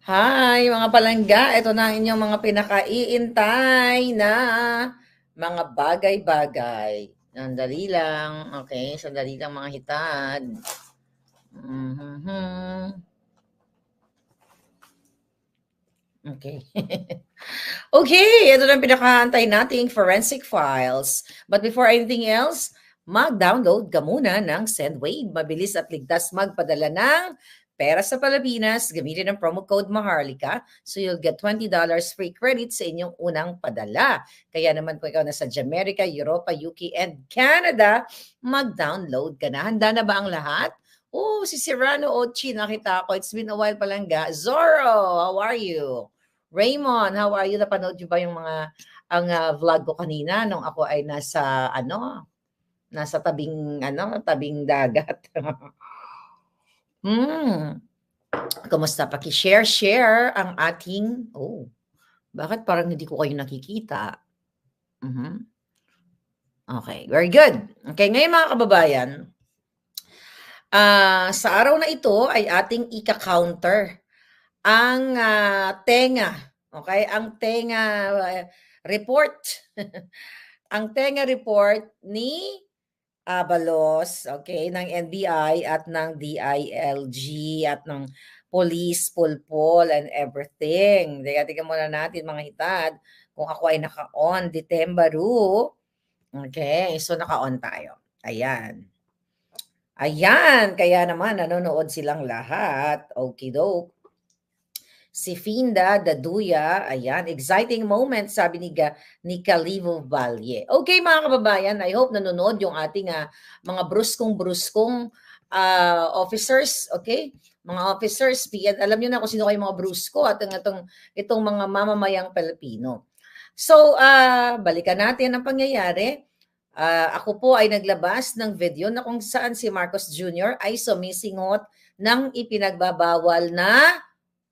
Hi mga palangga, ito na ang inyong mga pinakaiintay na mga bagay-bagay. Sandali lang, okay? Sandali lang mga hitad. Mhm. Okay. Okay, ito na ang pinakaantay nating forensic files. But before anything else, mag-download ka muna ng SendWave. Mabilis at ligtas magpadala ng pera sa Pilipinas. Gamitin ang promo code Maharlika so you'll get $20 free credit sa inyong unang padala. Kaya naman kung ikaw nasa Jamaica, Europa, UK, and Canada, mag-download ka na. Handa na ba ang lahat? Oh, si Serrano Ochi, nakita ko. It's been a while palangga. Zorro, how are you? Raymond, how are you? Napanood niyo ba yung mga vlog ko kanina nung ako ay nasa tabing dagat. Hmm, kumusta? Paki-share ang ating bakit parang hindi ko kayo nakikita? Mhm. Okay, very good. Okay, ngayon mga kababayan, sa araw na ito ay ating ika-counter ang tenga, okay? Ang tenga report. Ang tenga report ni Abalos, okay, ng NBI at ng DILG at ng police, pulpol, and everything. Tingnan muna natin mga hitad kung ako ay naka-on, Ditembaru. Okay, so naka-on tayo. Ayan. Ayan, kaya naman nanonood silang lahat. Okie-doke. Si Finda Daduya, ayan, exciting moment, sabi ni Calivo Valle. Okay mga kababayan, I hope nanonood yung ating mga bruskong officers, okay? Mga officers, PN, alam niyo na kung sino kayo mga brusko at itong mga mamamayang Pilipino. So, balikan natin ang pangyayari. Ako po ay naglabas ng video na kung saan si Marcos Jr. ay sumisingot ng ipinagbabawal na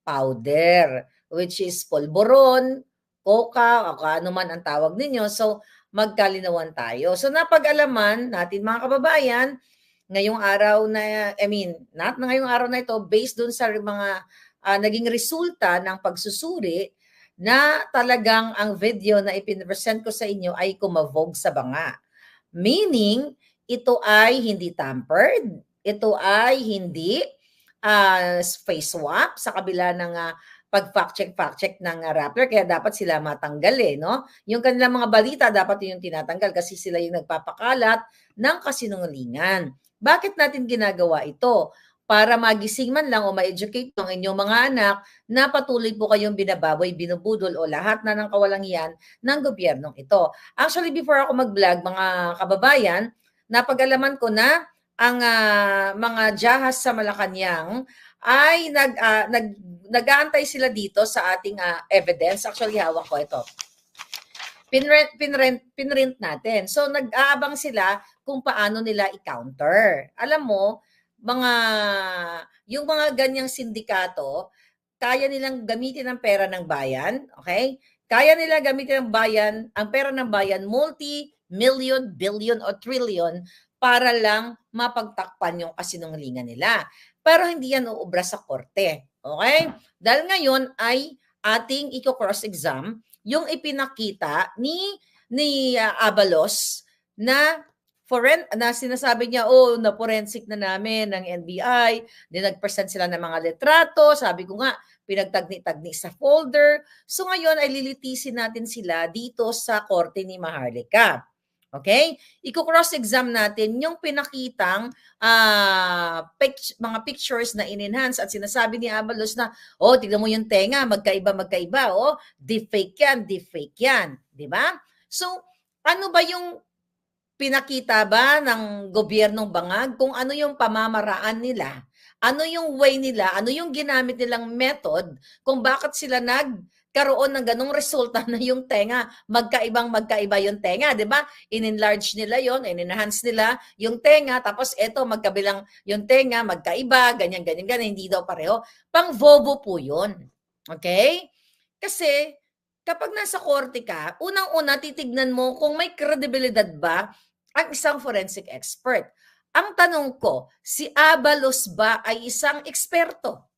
powder, which is polboron, coca, o ano man ang tawag ninyo. So, magkalinawan tayo. So, napag-alaman natin mga kababayan, ngayong araw na, not na ngayong araw na ito, based dun sa mga naging resulta ng pagsusuri, na talagang ang video na ipinresent ko sa inyo ay kumavog sa banga. Meaning, ito ay hindi tampered, ito ay hindi face swap sa kabila ng pag-fact check ng Rappler, kaya dapat sila matanggal no? Yung kanilang mga balita dapat yung tinatanggal kasi sila yung nagpapakalat ng kasinungalingan. Bakit natin ginagawa ito? Para magising man lang o ma-educate ang inyong mga anak na patuloy po kayong binababoy, binubudol o lahat na ng kawalangian ng gobyernong ito. Actually, before ako mag-vlog, mga kababayan, napag-alaman ko na ang mga jahas sa Malacanang ay nag-aantay sila dito sa ating evidence. Actually, hawak ko ito. Pinrint natin. So, nag-aabang sila kung paano nila i-counter. Alam mo, yung mga ganyang sindikato, kaya nilang gamitin ang pera ng bayan, okay? Kaya nila gamitin ang pera ng bayan, multi-million, billion o trillion para lang mapagtakpan yung kasinungalingan nila. Pero hindi yan uubra sa korte, okay? Dahil ngayon ay ating i-cross-exam yung ipinakita ni Abalos na sinasabi niya, na forensic na namin ng NBI, nag-present sila ng mga litrato, sabi ko nga, pinagtagni-tagni sa folder. So ngayon ay lilitisin natin sila dito sa korte ni Maharlika. Okay? Iko-cross-exam natin yung pinakitang mga pictures na in-enhance at sinasabi ni Abalos na, tignan mo yung tenga, magkaiba, deepfake yan. Di ba? So, ano ba yung pinakita ba ng gobyernong bangag kung ano yung pamamaraan nila? Ano yung way nila? Ano yung ginamit nilang method kung bakit sila nagkaroon ng ganong resulta na yung tenga, magkaiba yung tenga, di ba? In-enlarge nila yon, in-enhance nila yung tenga, tapos eto magkabilang yung tenga, magkaiba, ganyan, hindi daw pareho. Pang-bobo po yun. Okay? Kasi, kapag nasa korte ka, unang-una titignan mo kung may kredibilidad ba ang isang forensic expert. Ang tanong ko, si Abalos ba ay isang eksperto?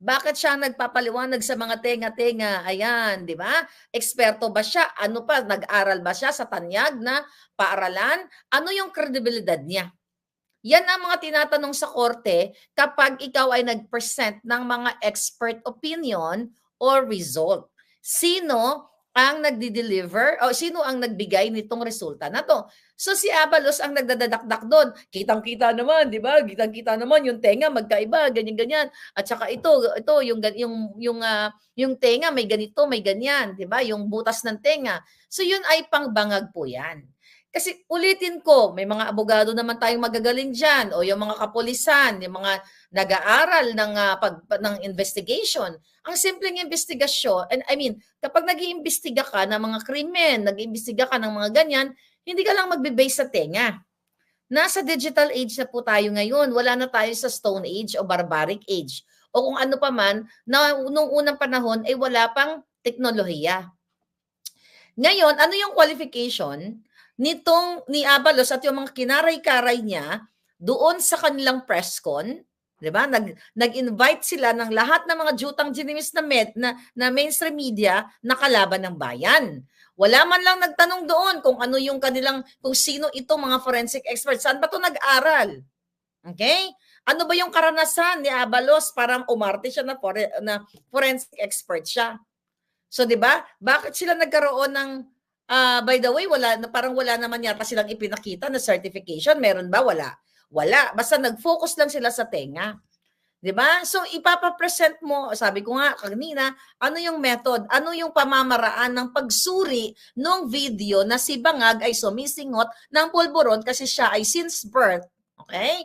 Bakit siya nagpapaliwanag sa mga tenga-tenga? Ayan, di ba? Eksperto ba siya? Ano pa, nag-aral ba siya sa tanyag na paaralan? Ano yung kredibilidad niya? Yan ang mga tinatanong sa korte kapag ikaw ay nag-present ng mga expert opinion or result. Sino ang nagdi-deliver o sino ang nagbigay nitong resulta na 'to? So si Abalos ang nagdadadakdak do'n. Kitang-kita naman, 'di ba? Kitang-kita naman yung tenga magkaiba, ganyan-ganyan. At saka ito yung tenga may ganito, may ganyan, 'di ba? Yung butas ng tenga. So yun ay pangbangag po 'yan. Kasi ulitin ko, may mga abogado naman tayong magagaling diyan o yung mga kapulisan, yung mga nag-aaral ng ng investigation. Ang simpleng investigasyon, and I mean, kapag nag-iimbestiga ka ng mga krimen, nag-iimbestiga ka ng mga ganyan, hindi ka lang magbe-base sa tenga. Nasa digital age na po tayo ngayon. Wala na tayo sa Stone Age o Barbaric Age. O kung ano pa man, na nung unang panahon ay wala pang teknolohiya. Ngayon, ano yung qualification ni Abalos at yung mga kinaray-karay niya doon sa kanilang press con, 'di ba? Nag-invite sila ng lahat ng mga jutang ginimis na mainstream media na kalaban ng bayan. Wala man lang nagtanong doon kung sino itong mga forensic experts. Saan ba 'to nag-aral? Okay? Ano ba yung karanasan ni Abalos para umarte siya na forensic expert siya? So 'di ba? Bakit sila nagkaroon ng by the way parang wala naman yata silang ipinakita na certification, meron ba? Wala. Wala, basta nag-focus lang sila sa tenga. 'Di ba? So ipapa-present mo, sabi ko nga kanina, ano yung method, ano yung pamamaraan ng pagsuri ng video na si Bangag ay sumisingot ng pulburon kasi siya ay since birth, okay?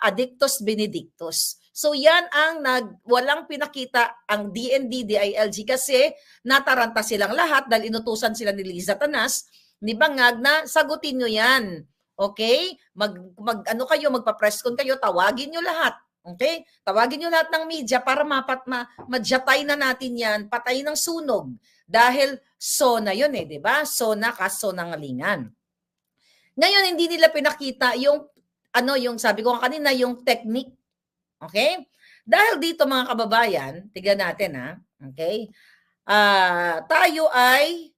Addictus benedictus. So yan ang walang pinakita ang DND, DILG kasi nataranta silang lahat dahil inutusan sila ni Liza Tanas, ni Bangag na sagutin nyo yan. Okay? Ano kayo, magpa-press con kayo, tawagin nyo lahat. Okay? Tawagin nyo lahat ng media para madyatay na natin yan, patay ng sunog. Dahil SONA yun di ba? SONA, kaso ng ngalingan. Ngayon, hindi nila pinakita yung sabi ko kanina, yung technique. Okay? Dahil dito mga kababayan, tignan natin okay? Tayo ay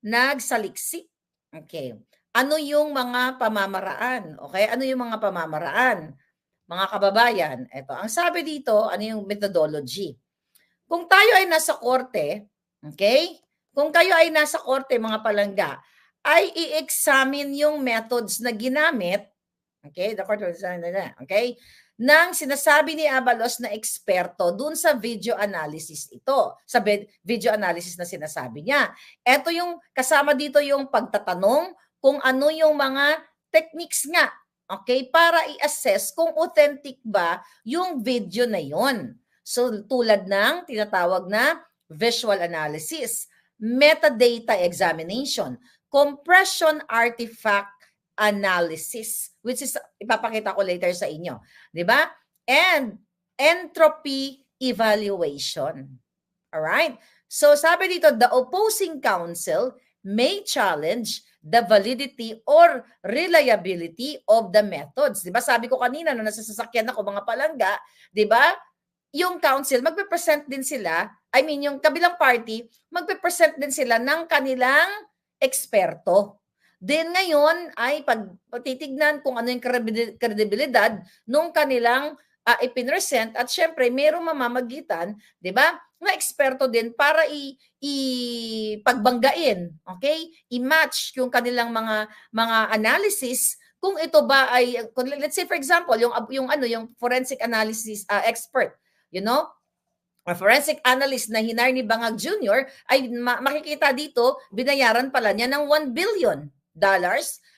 nagsaliksik. Okay. Ano yung mga pamamaraan? Okay? Ano yung mga pamamaraan? Mga kababayan, ito. Ang sabi dito, ano yung methodology? Kung tayo ay nasa korte, okay? Kung kayo ay nasa korte, mga palangga, ay i-examine yung methods na ginamit, okay? The court will okay? Nang sinasabi ni Abalos na eksperto dun sa video analysis ito, sa video analysis na sinasabi niya. Ito yung kasama dito yung pagtatanong kung ano yung mga techniques nga, okay, para i-assess kung authentic ba yung video na yon. So tulad ng tinatawag na visual analysis, metadata examination, compression artifact analysis, which is ipapakita ko later sa inyo, 'di ba? And entropy evaluation. All right? So sabi dito, the opposing counsel may challenge the validity or reliability of the methods. 'Di ba? Sabi ko kanina nung nasa sasakyan ako mga palangga, 'di ba? Yung counsel magpe-present din sila, I mean yung kabilang party, magpe-present din sila ng kanilang eksperto. Then ngayon ay pagtitignan kung ano yung kredibilidad nung kanilang ipinresent at syempre mayroong mamamagitan, 'di ba? Na eksperto din para ipagbanggain, okay? I-match yung kanilang mga analysis kung ito ba ay let's say for example yung forensic analysis expert, you know? A forensic analyst na hinar ni Bangag Jr. ay makikita dito, binayaran pala niya ng $1 billion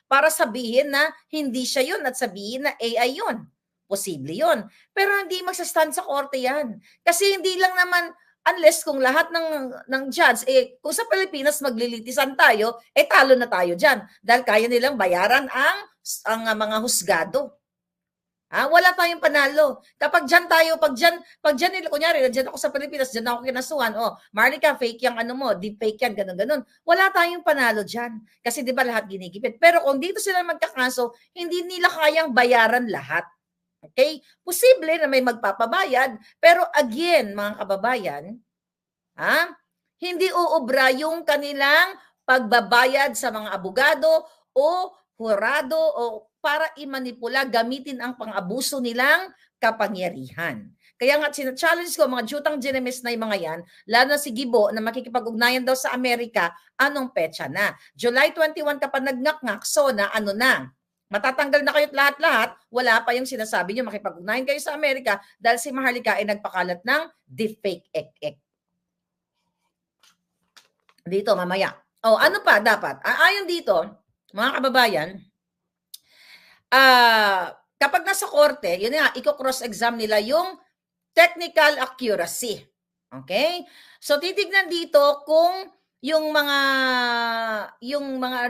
para sabihin na hindi siya yun at sabihin na AI yun. Posible yun. Pero hindi magsastand sa korte yan. Kasi hindi lang naman, unless kung lahat ng judge, kung sa Pilipinas maglilitisan tayo, talo na tayo dyan. Dahil kaya nilang bayaran ang mga husgado. Wala tayong panalo. Kapag dyan tayo, pag dyan, kunyari, dyan ako sa Pilipinas, dyan ako kinasuhan, Marlica, fake yung deep fake yan, ganun. Wala tayong panalo dyan. Kasi di ba lahat ginigipit. Pero kung dito sila magkakaso, hindi nila kayang bayaran lahat. Okay? Posible na may magpapabayad, pero again, mga kababayan, hindi uubra yung kanilang pagbabayad sa mga abogado o hurado o para imanipula, gamitin ang pang-abuso nilang kapangyarihan. Kaya nga, sina-challenge ko mga jutang ginemis na yung mga yan, lalo na si Gibo na makikipag-ugnayan daw sa Amerika, anong petsa na? July 21 ka pa nagngak-ngak, so na ano na? Matatanggal na kayo't lahat-lahat, wala pa yung sinasabi nyo, makipag-ugnayan kayo sa Amerika dahil si Maharlika ay nagpakalat ng deepfake ek-ek. Dito, mamaya. Ano pa dapat? Ayon dito, mga kababayan, kapag nasa korte, yun nga, i-cross-exam nila yung technical accuracy. Okay? So, titignan dito kung yung mga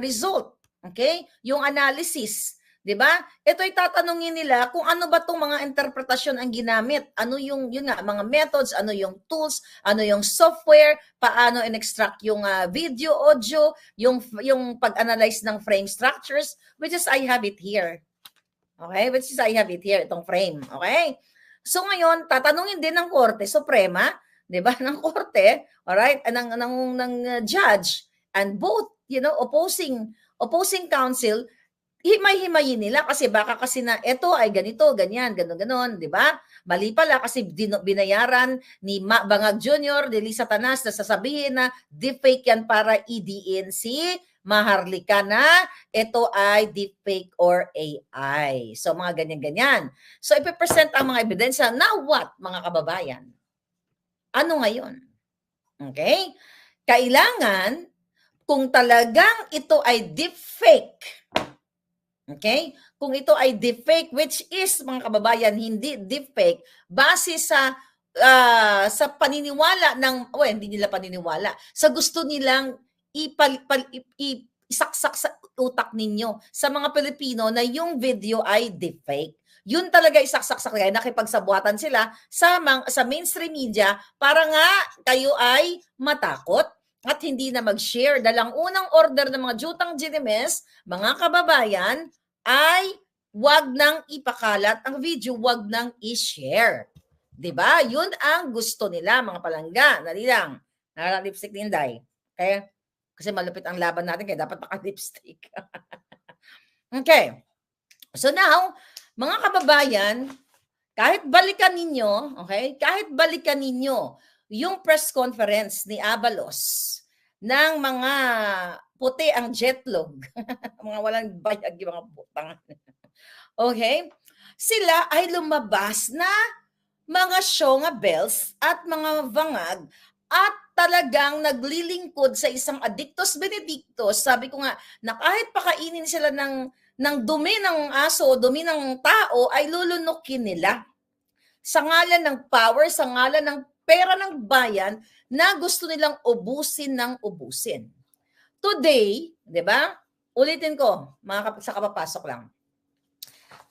result, okay? Yung analysis, 'di ba? Ito'y tatanungin nila kung ano ba tong mga interpretasyon ang ginamit. Ano yung yun nga, mga methods, ano yung tools, ano yung software, paano in-extract yung video, audio, yung pag-analyze ng frame structures, which is I have it here. Okay? Which is I have it here, itong frame. Okay? So ngayon, tatanungin din ng Korte Suprema, 'di ba, ng korte, all right, ng judge, and both, opposing counsel, himay-himayin nila kasi baka kasi na ito ay ganito, ganyan, ganon, 'di ba? Mali pala kasi binayaran ni Bangag Jr., ni Lisa Tanas na sasabihin na deepfake yan para idiin si Maharlika na ito ay deepfake or AI. So mga ganyan-ganyan. So ipipresent ang mga ebidensya. Now what, mga kababayan? Ano ngayon? Okay? Kailangan, kung talagang ito ay deepfake, okay? Kung ito ay deepfake, which is, mga kababayan, hindi deepfake, base sa paniniwala ng, hindi nila paniniwala, sa gusto nilang isaksak sa utak ninyo sa mga Pilipino na yung video ay deepfake. Yun talaga isaksak sa kaya nakipagsabuatan sila sa mainstream media para nga kayo ay matakot at hindi na mag-share. Dalang unang order ng mga jutang ginemes, mga kababayan, ay wag nang ipakalat ang video, wag nang i-share. 'Di ba? Yun ang gusto nila, mga palangga. Dali lang. Naka-lipstick ni Inday. Okay? Kasi malupit ang laban natin kaya dapat naka-lipstick. Okay. So now, mga kababayan, kahit balikan ninyo, okay? Kahit balikan ninyo yung press conference ni Abalos ng mga puti ang jetlog, mga walang bayag, yung mga putang. Okay? Sila ay lumabas na mga syonga bells at mga vangag at talagang naglilingkod sa isang addictus benedictus. Sabi ko nga, na kahit pakainin sila ng dumi ng aso, dumi ng tao, ay lulunukin nila. Sa ngalan ng power, sa ngalan ng pera ng bayan, na gusto nilang ubusin ng ubusin. Today, di ba? Ulitin ko, sa kapapasok lang.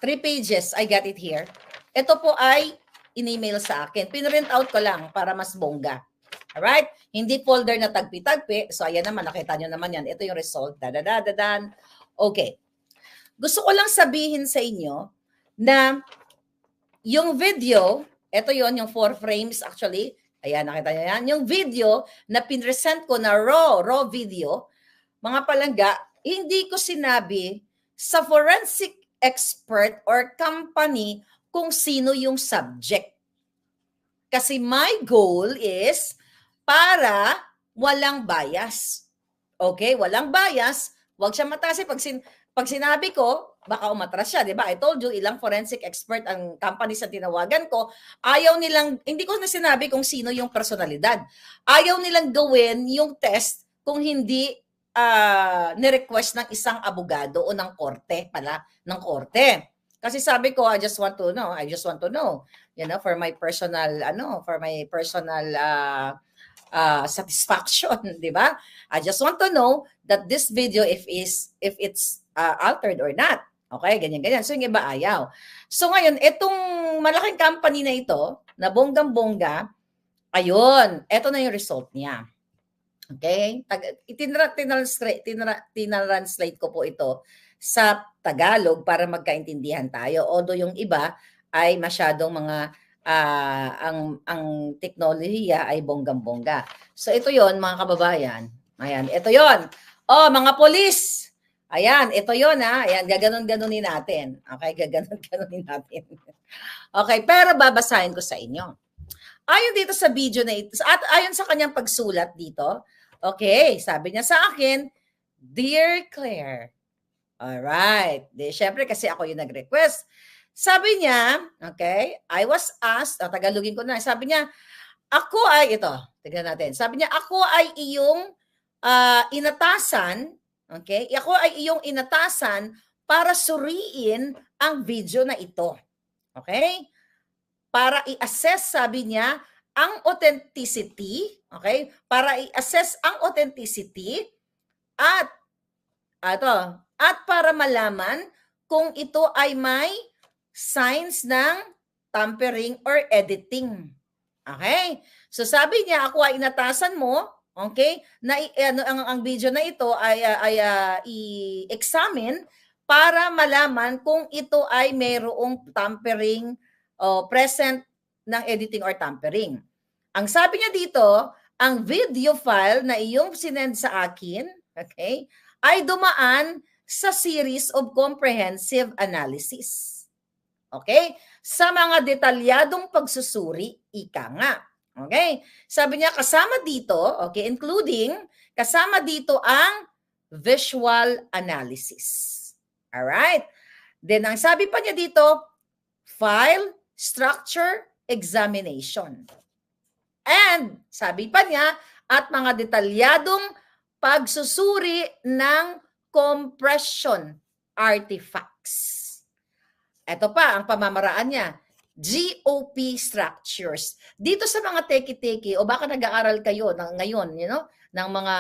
3 pages, I got it here. Ito po ay in-email sa akin. Pinrint out ko lang para mas bongga. Alright? Hindi folder na tagpi-tagpi. So, ayan naman, nakita nyo naman yan. Ito yung result. Dadadadadan. Okay. Gusto ko lang sabihin sa inyo na yung video, ito yon yung 4 frames actually. Ayan, nakita nyo yan. Yung video na pinresent ko na raw video, mga palangga, hindi ko sinabi sa forensic expert or company kung sino yung subject. Kasi my goal is para walang bias. Okay? Walang bias. Huwag siya matasi. Pag sinabi ko, baka umatras siya, di ba? I told you, ilang forensic expert ang company sa tinawagan ko. Ayaw nilang, hindi ko na sinabi kung sino yung personalidad. Ayaw nilang gawin yung test kung hindi ni-request ng isang abogado o ng korte pala, ng korte. Kasi sabi ko, I just want to know, for my personal, satisfaction, di ba? I just want to know that this video, if it's altered or not. Okay, ganyan. So, yung iba ayaw. So, ngayon, itong malaking company na ito, na bonggang-bongga, ayun, ito na yung result niya. Okay? Tinranslate ko po ito sa Tagalog para magkaintindihan tayo. Although yung iba ay masyadong mga ang teknolohiya ay bonggang-bongga. So ito 'yon mga kababayan. Ayan, ito 'yon. Oh, mga pulis. Ayan, ito 'yon ha. Ayan, gaganon-ganonin natin. Okay, gaganon-ganonin natin. Okay, pero babasahin ko sa inyo. Ayon dito sa video na ito, at ayon sa kanyang pagsulat dito, okay, sabi niya sa akin, Dear Claire, alright, di syempre kasi ako yung nag-request. Sabi niya, okay, I was asked, Tagalogin ko na, sabi niya, ako ay, ito, tignan natin, sabi niya, ako ay iyong inatasan, okay, ako ay iyong inatasan para suriin ang video na ito. Okay? Para i-assess, sabi niya, ang authenticity, okay? Para i-assess ang authenticity at para malaman kung ito ay may signs ng tampering or editing. Okay? So sabi niya, ako ay inatasan mo, okay? Na ang video na ito ay i-examine para malaman kung ito ay mayroong tampering present ng editing or tampering. Ang sabi niya dito, ang video file na iyong sinend sa akin, okay, ay dumaan sa series of comprehensive analysis. Okay? Sa mga detalyadong pagsusuri, ika nga. Okay? Sabi niya, kasama dito, okay, including, kasama dito ang visual analysis. Alright? Then, ang sabi pa niya dito, file structure examination. And, sabi pa niya, at mga detalyadong pagsusuri ng compression artifacts. Ito pa, ang pamamaraan niya, GOP structures. Dito sa mga teki-teki, o baka nag-aaral kayo ngayon, ng mga,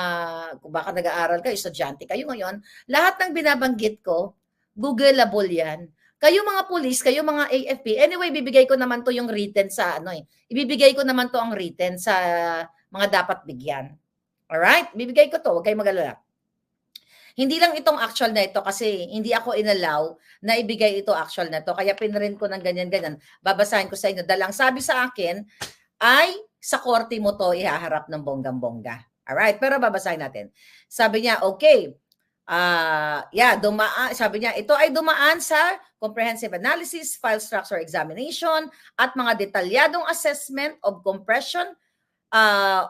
baka nag-aaral kayo, estudyante kayo ngayon, lahat ng binabanggit ko, Googleable yan. Kayo mga pulis, kayo mga AFP, anyway, bibigay ko naman to yung written sa ibibigay ko naman to ang written sa mga dapat bigyan. Alright? Bibigay ko to, huwag kayong mag-alala. Hindi lang itong actual na ito kasi hindi ako inallow na ibigay ito actual na to. Kaya pinrint ko ng ganyan-ganyan. Babasahin ko sa inyo. Dalang sabi sa akin ay sa korte mo to ihaharap ng bonggang-bongga. Alright? Pero babasahin natin. Sabi niya, okay. Sabi niya, ito ay dumaan sa comprehensive analysis, file structure examination, at mga detalyadong assessment of compression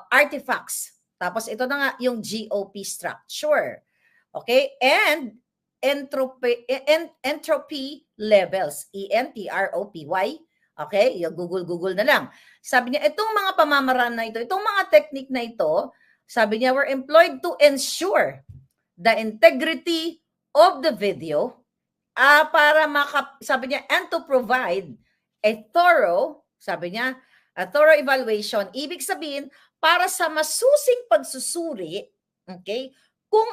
artifacts. Tapos ito na nga yung GOP structure. Okay? And entropy levels, ENTROPY. Okay? Yung Google na lang. Sabi niya, itong mga pamamaraan na ito, itong mga technique na ito, sabi niya, were employed to ensure the integrity of the video sabi niya, and to provide a thorough evaluation. Ibig sabihin, para sa masusing pagsusuri, okay, kung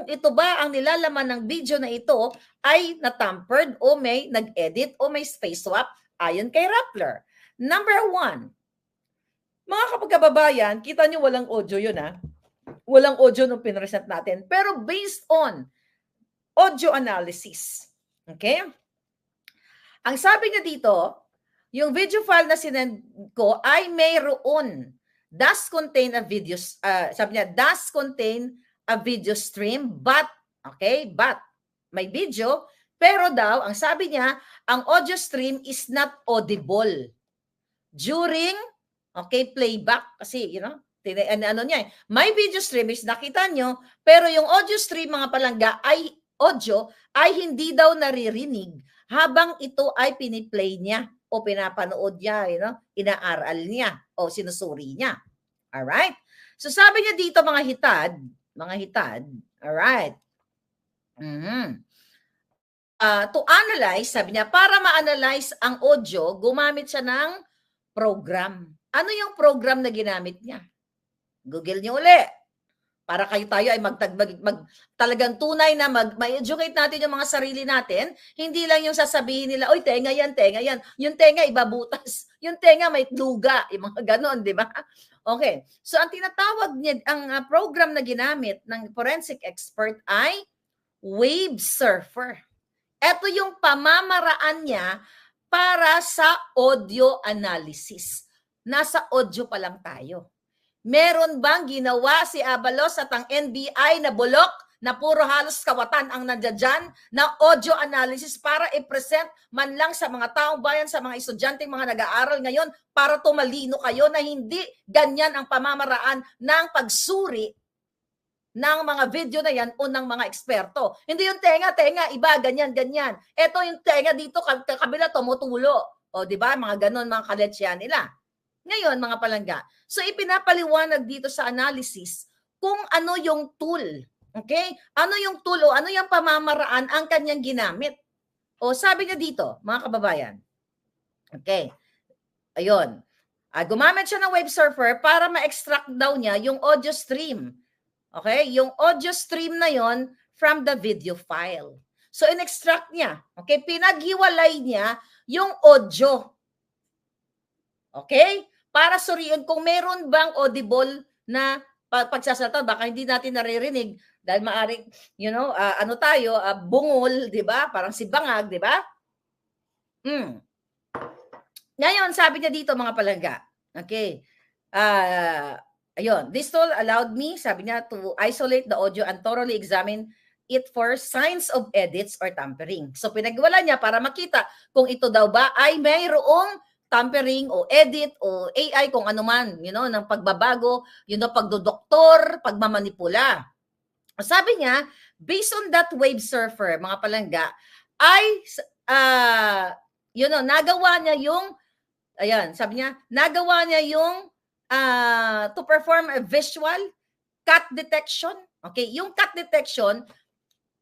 ito ba ang nilalaman ng video na ito ay natampered o may nag-edit o may space swap ayon kay Rappler. Number 1, mga kapagkababayan, kita niyo walang audio yun ha. Walang audio nung pinresent natin. Pero based on audio analysis. Okay? Ang sabi niya dito, yung video file na sinend ko ay mayroon does contain a video, sabi niya, does contain a video stream, but may video, pero daw, ang sabi niya, ang audio stream is not audible during, playback, kasi, may video stream is nakita nyo, pero yung audio stream, mga palangga, audio ay hindi daw naririnig habang ito ay piniplay niya o pinapanood niya, inaaral niya o sinusuri niya. Alright? So sabi niya dito mga hitad, alright. To analyze, sabi niya, para ma-analyze ang audio, gumamit siya ng program. Ano yung program na ginamit niya? Google niyo uli. Para tayo ay talagang tunay na ma-educate natin yung mga sarili natin. Hindi lang yung sasabihin nila, oy, tenga yan. Yung tenga ibabutas. Yung tenga may luga. Yung mga ganon, di ba? Okay. So, ang tinatawag niya, ang program na ginamit ng forensic expert ay Wave Surfer. Ito yung pamamaraan niya para sa audio analysis. Nasa audio pa lang tayo. Meron bang ginawa si Abalos at ang NBI na bulok na puro halos kawatan ang nandiyan na audio analysis para i-present man lang sa mga taong bayan, sa mga estudyanteng mga nag-aaral ngayon para tumalino kayo na hindi ganyan ang pamamaraan ng pagsuri ng mga video na yan o ng mga eksperto. Hindi yung tenga, iba, ganyan. Ito yung tenga dito, kabila tumutulo. O, di ba? Mga ganon, mga kaletsya nila. Ngayon, mga palangga, so ipinapaliwanag dito sa analysis kung ano yung tool. Okay? Ano yung tool o ano yung pamamaraan ang kanyang ginamit. O sabi niya dito, mga kababayan. Okay. Ayun. Gumamit siya ng web surfer para ma-extract daw niya yung audio stream. Okay? Yung audio stream na yon from the video file. So, in-extract niya. Okay? Pinaghiwalay niya yung audio. Okay? Para suriin kung meron bang audible na pagsasalita, baka hindi natin naririnig dahil maaring, ano tayo, bungol, di ba? Parang si bangag, di ba? Ngayon, sabi niya dito, mga palangga, okay, ayun, this tool allowed me, sabi niya, to isolate the audio and thoroughly examine it for signs of edits or tampering. So, pinagwala niya para makita kung ito daw ba ay mayroong tampering o edit o AI kung ano man, ng pagbabago, pagdodoktor, pagmamanipula. Sabi niya, based on that wave surfer, mga palangga, ay, nagawa niya yung, sabi niya, nagawa niya yung to perform a visual cut detection. Okay, yung cut detection,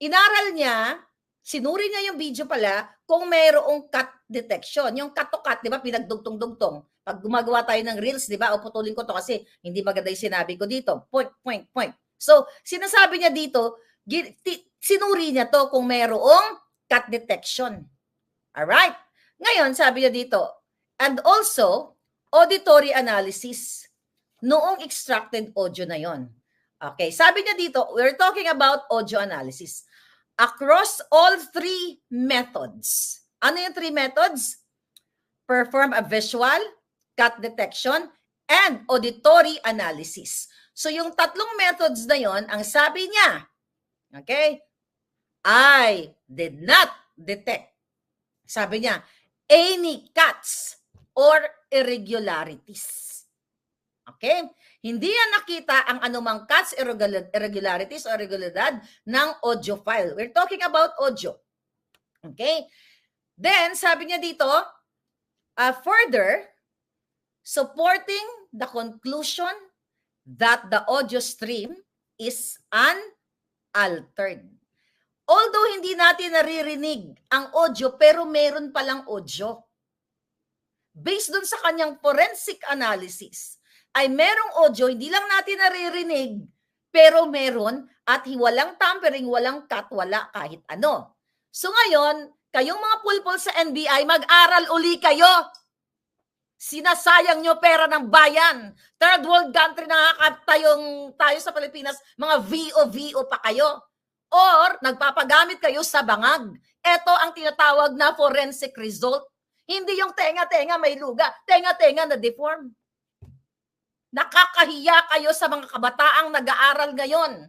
inaral niya, sinuri niya yung video pala kung mayroong cut detection. Yung cut to cut, di ba, pinagdugtong-dugtong. Pag gumagawa tayo ng reels, di ba, o putulin ko to kasi hindi maganda yung sinabi ko dito. Point. So, sinasabi niya dito, sinuri niya to kung mayroong cut detection. Alright? Ngayon, sabi niya dito, and also, auditory analysis noong extracted audio na yon. Okay, sabi niya dito, we're talking about audio analysis. Across all three methods. Ano yung three methods? Perform a visual, cut detection, and auditory analysis. So yung tatlong methods na yon, ang sabi niya, okay, I did not detect, sabi niya, any cuts or irregularities. Okay? Hindi yan nakita ang anumang cuts, irregularities, o irregularidad ng audio file. We're talking about audio. Okay? Then, sabi niya dito, further, supporting the conclusion that the audio stream is unaltered. Although hindi natin naririnig ang audio, pero meron palang audio. Based dun sa kanyang forensic analysis, ay merong audio, hindi lang natin naririnig, pero meron at walang tampering, walang cut, wala kahit ano. So ngayon, kayong mga pulpul sa NBI, mag-aral uli kayo. Sinasayang nyo pera ng bayan. Third world country tayo sa Pilipinas, mga VO pa kayo. Or nagpapagamit kayo sa bangag. Ito ang tinatawag na forensic result. Hindi yung tenga-tenga may luga, tenga-tenga na deform. Nakakahiya kayo sa mga kabataang nag-aaral ngayon.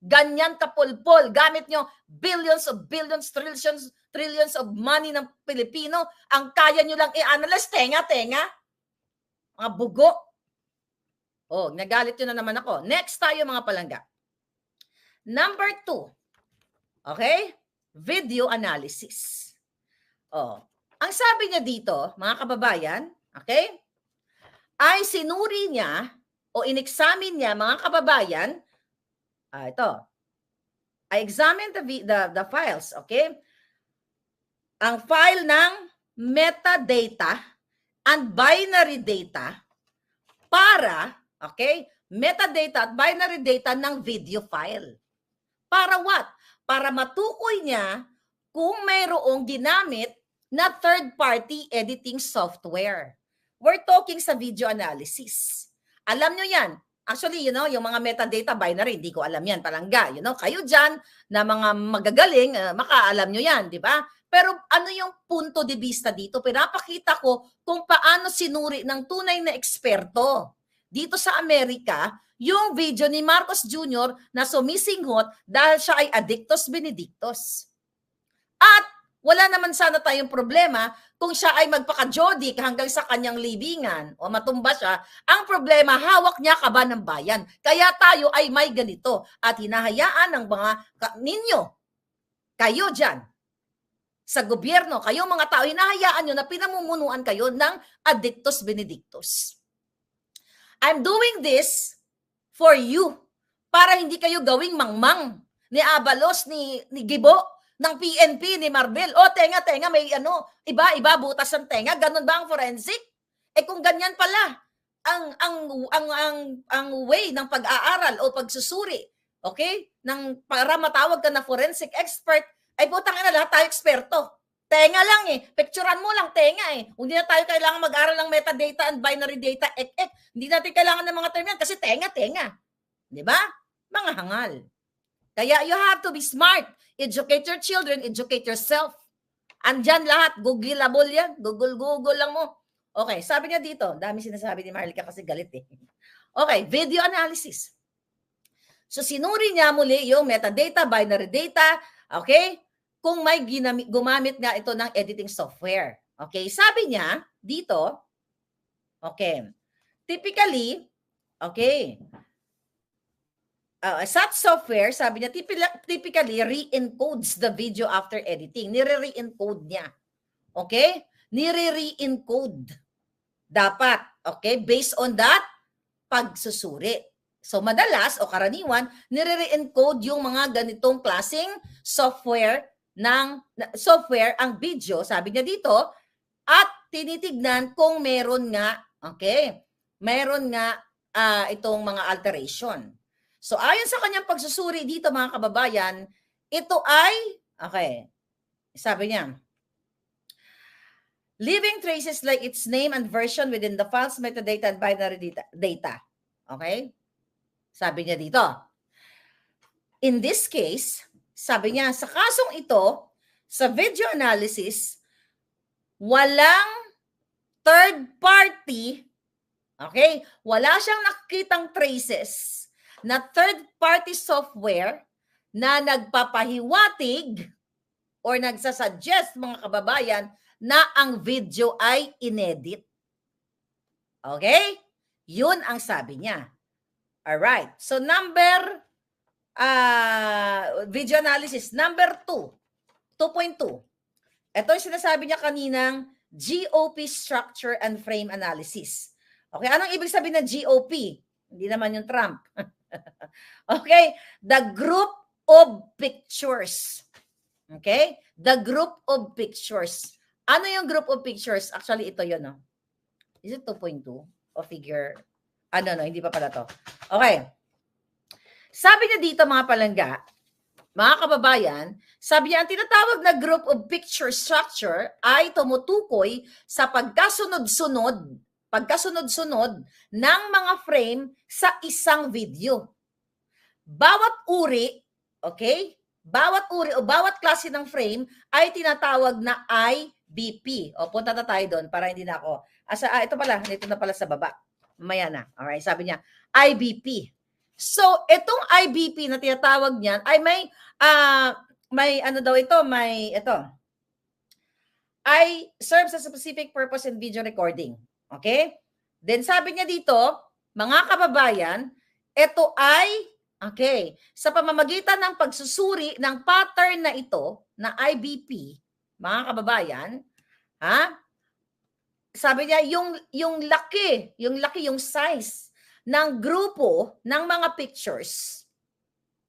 Ganyan kapulpol. Gamit nyo billions, trillions of money ng Pilipino. Ang kaya nyo lang i-analyze, tenga-tenga. Mga bugo. Oh, nagalit nyo na naman ako. Next tayo, mga palangga. Number 2. Okay? Video analysis. Oh. Ang sabi niya dito, mga kababayan, okay? Ay sinuri niya o in-examine niya, mga kababayan, ito. I examined the files, okay? Ang file ng metadata and binary data para, okay? Metadata at binary data ng video file. Para what? Para matukoy niya kung mayroong ginamit na third-party editing software. We're talking sa video analysis. Alam nyo yan. Actually, yung mga metadata binary, hindi ko alam yan, palangga. Kayo dyan na mga magagaling, makaalam nyo yan, di ba? Pero ano yung punto de vista dito? Pinapakita ko kung paano sinuri ng tunay na eksperto dito sa Amerika yung video ni Marcos Jr. na sumisinghot dahil siya ay addictus benedictus. At wala naman sana tayong problema kung siya ay magpaka-jodik hanggang sa kanyang libingan o matumba siya. Ang problema, hawak niya kaba ng bayan. Kaya tayo ay may ganito at hinahayaan ng mga ninyo, kayo dyan, sa gobyerno, kayong mga tao, hinahayaan nyo na pinamumunuan kayo ng addictus benedictus. I'm doing this for you para hindi kayo gawing mangmang ni Abalos, ni Gibo, ng PNP, ni Marbel. O, tenga, may iba, butas ng tenga. Ganun ba ang forensic? Eh kung ganyan pala, ang way ng pag-aaral o pagsusuri, okay? Para matawag ka na forensic expert, ay putang ina, lahat tayo eksperto. Tenga lang eh. Picturean mo lang, tenga eh. Hindi na tayo kailangan mag-aral ng metadata and binary data, Hindi natin kailangan ng mga term yan kasi tenga. Di ba? Mga hangal. Kaya you have to be smart. Educate your children, educate yourself. Andyan lahat, Googleable yan. Google lang mo. Okay, sabi niya dito, dami sinasabi ni Marlica kasi galit eh. Okay, video analysis. So sinuri niya muli yung metadata, binary data, okay? Kung may gumamit nga ito ng editing software. Okay, sabi niya dito, okay, typically, okay, such software, sabi niya, typically re-encodes the video after editing. Nire-re-encode niya. Okay? Nire-re-encode. Dapat. Okay? Based on that, pagsusuri. So, madalas o karaniwan, nire-re-encode yung mga ganitong klaseng software ang video, sabi niya dito, at tinitignan kung meron nga, okay, meron nga itong mga alteration. So, ayon sa kanyang pagsusuri dito, mga kababayan, ito ay, okay, sabi niya, leaving traces like its name and version within the files, metadata, and binary data. Okay? Sabi niya dito. In this case, sabi niya, sa kasong ito, sa video analysis, walang third party, okay? Wala siyang nakikitang traces na third-party software na nagpapahiwatig or nagsasuggest, mga kababayan, na ang video ay inedit. Okay? Yun ang sabi niya. Alright. So, video analysis, number 2.2. Ito yung sinasabi niya kaninang GOP structure and frame analysis. Okay, anong ibig sabihin ng GOP? Hindi naman yung Trump. Okay? The group of pictures. Okay? The group of pictures. Ano yung group of pictures? Actually, ito yun, no? Is it 2.2? O figure? No, hindi pa pala to. Okay. Sabi niya dito, mga palangga, mga kababayan, sabi niya, ang tinatawag na group of picture structure ay tumutukoy sa pagkasunod-sunod ng mga frame sa isang video. Bawat uri, okay? Bawat uri o bawat klase ng frame ay tinatawag na IBP. O, punta na tayo doon para hindi na ako. Ito na pala sa baba. Mamaya na. Alright, sabi niya, IBP. So, itong IBP na tinatawag niyan ay serves a specific purpose in video recording. Okay? Then sabi niya dito, mga kababayan, ito ay, okay, sa pamamagitan ng pagsusuri ng pattern na ito, na IBP, mga kababayan, sabi niya, yung size ng grupo ng mga pictures,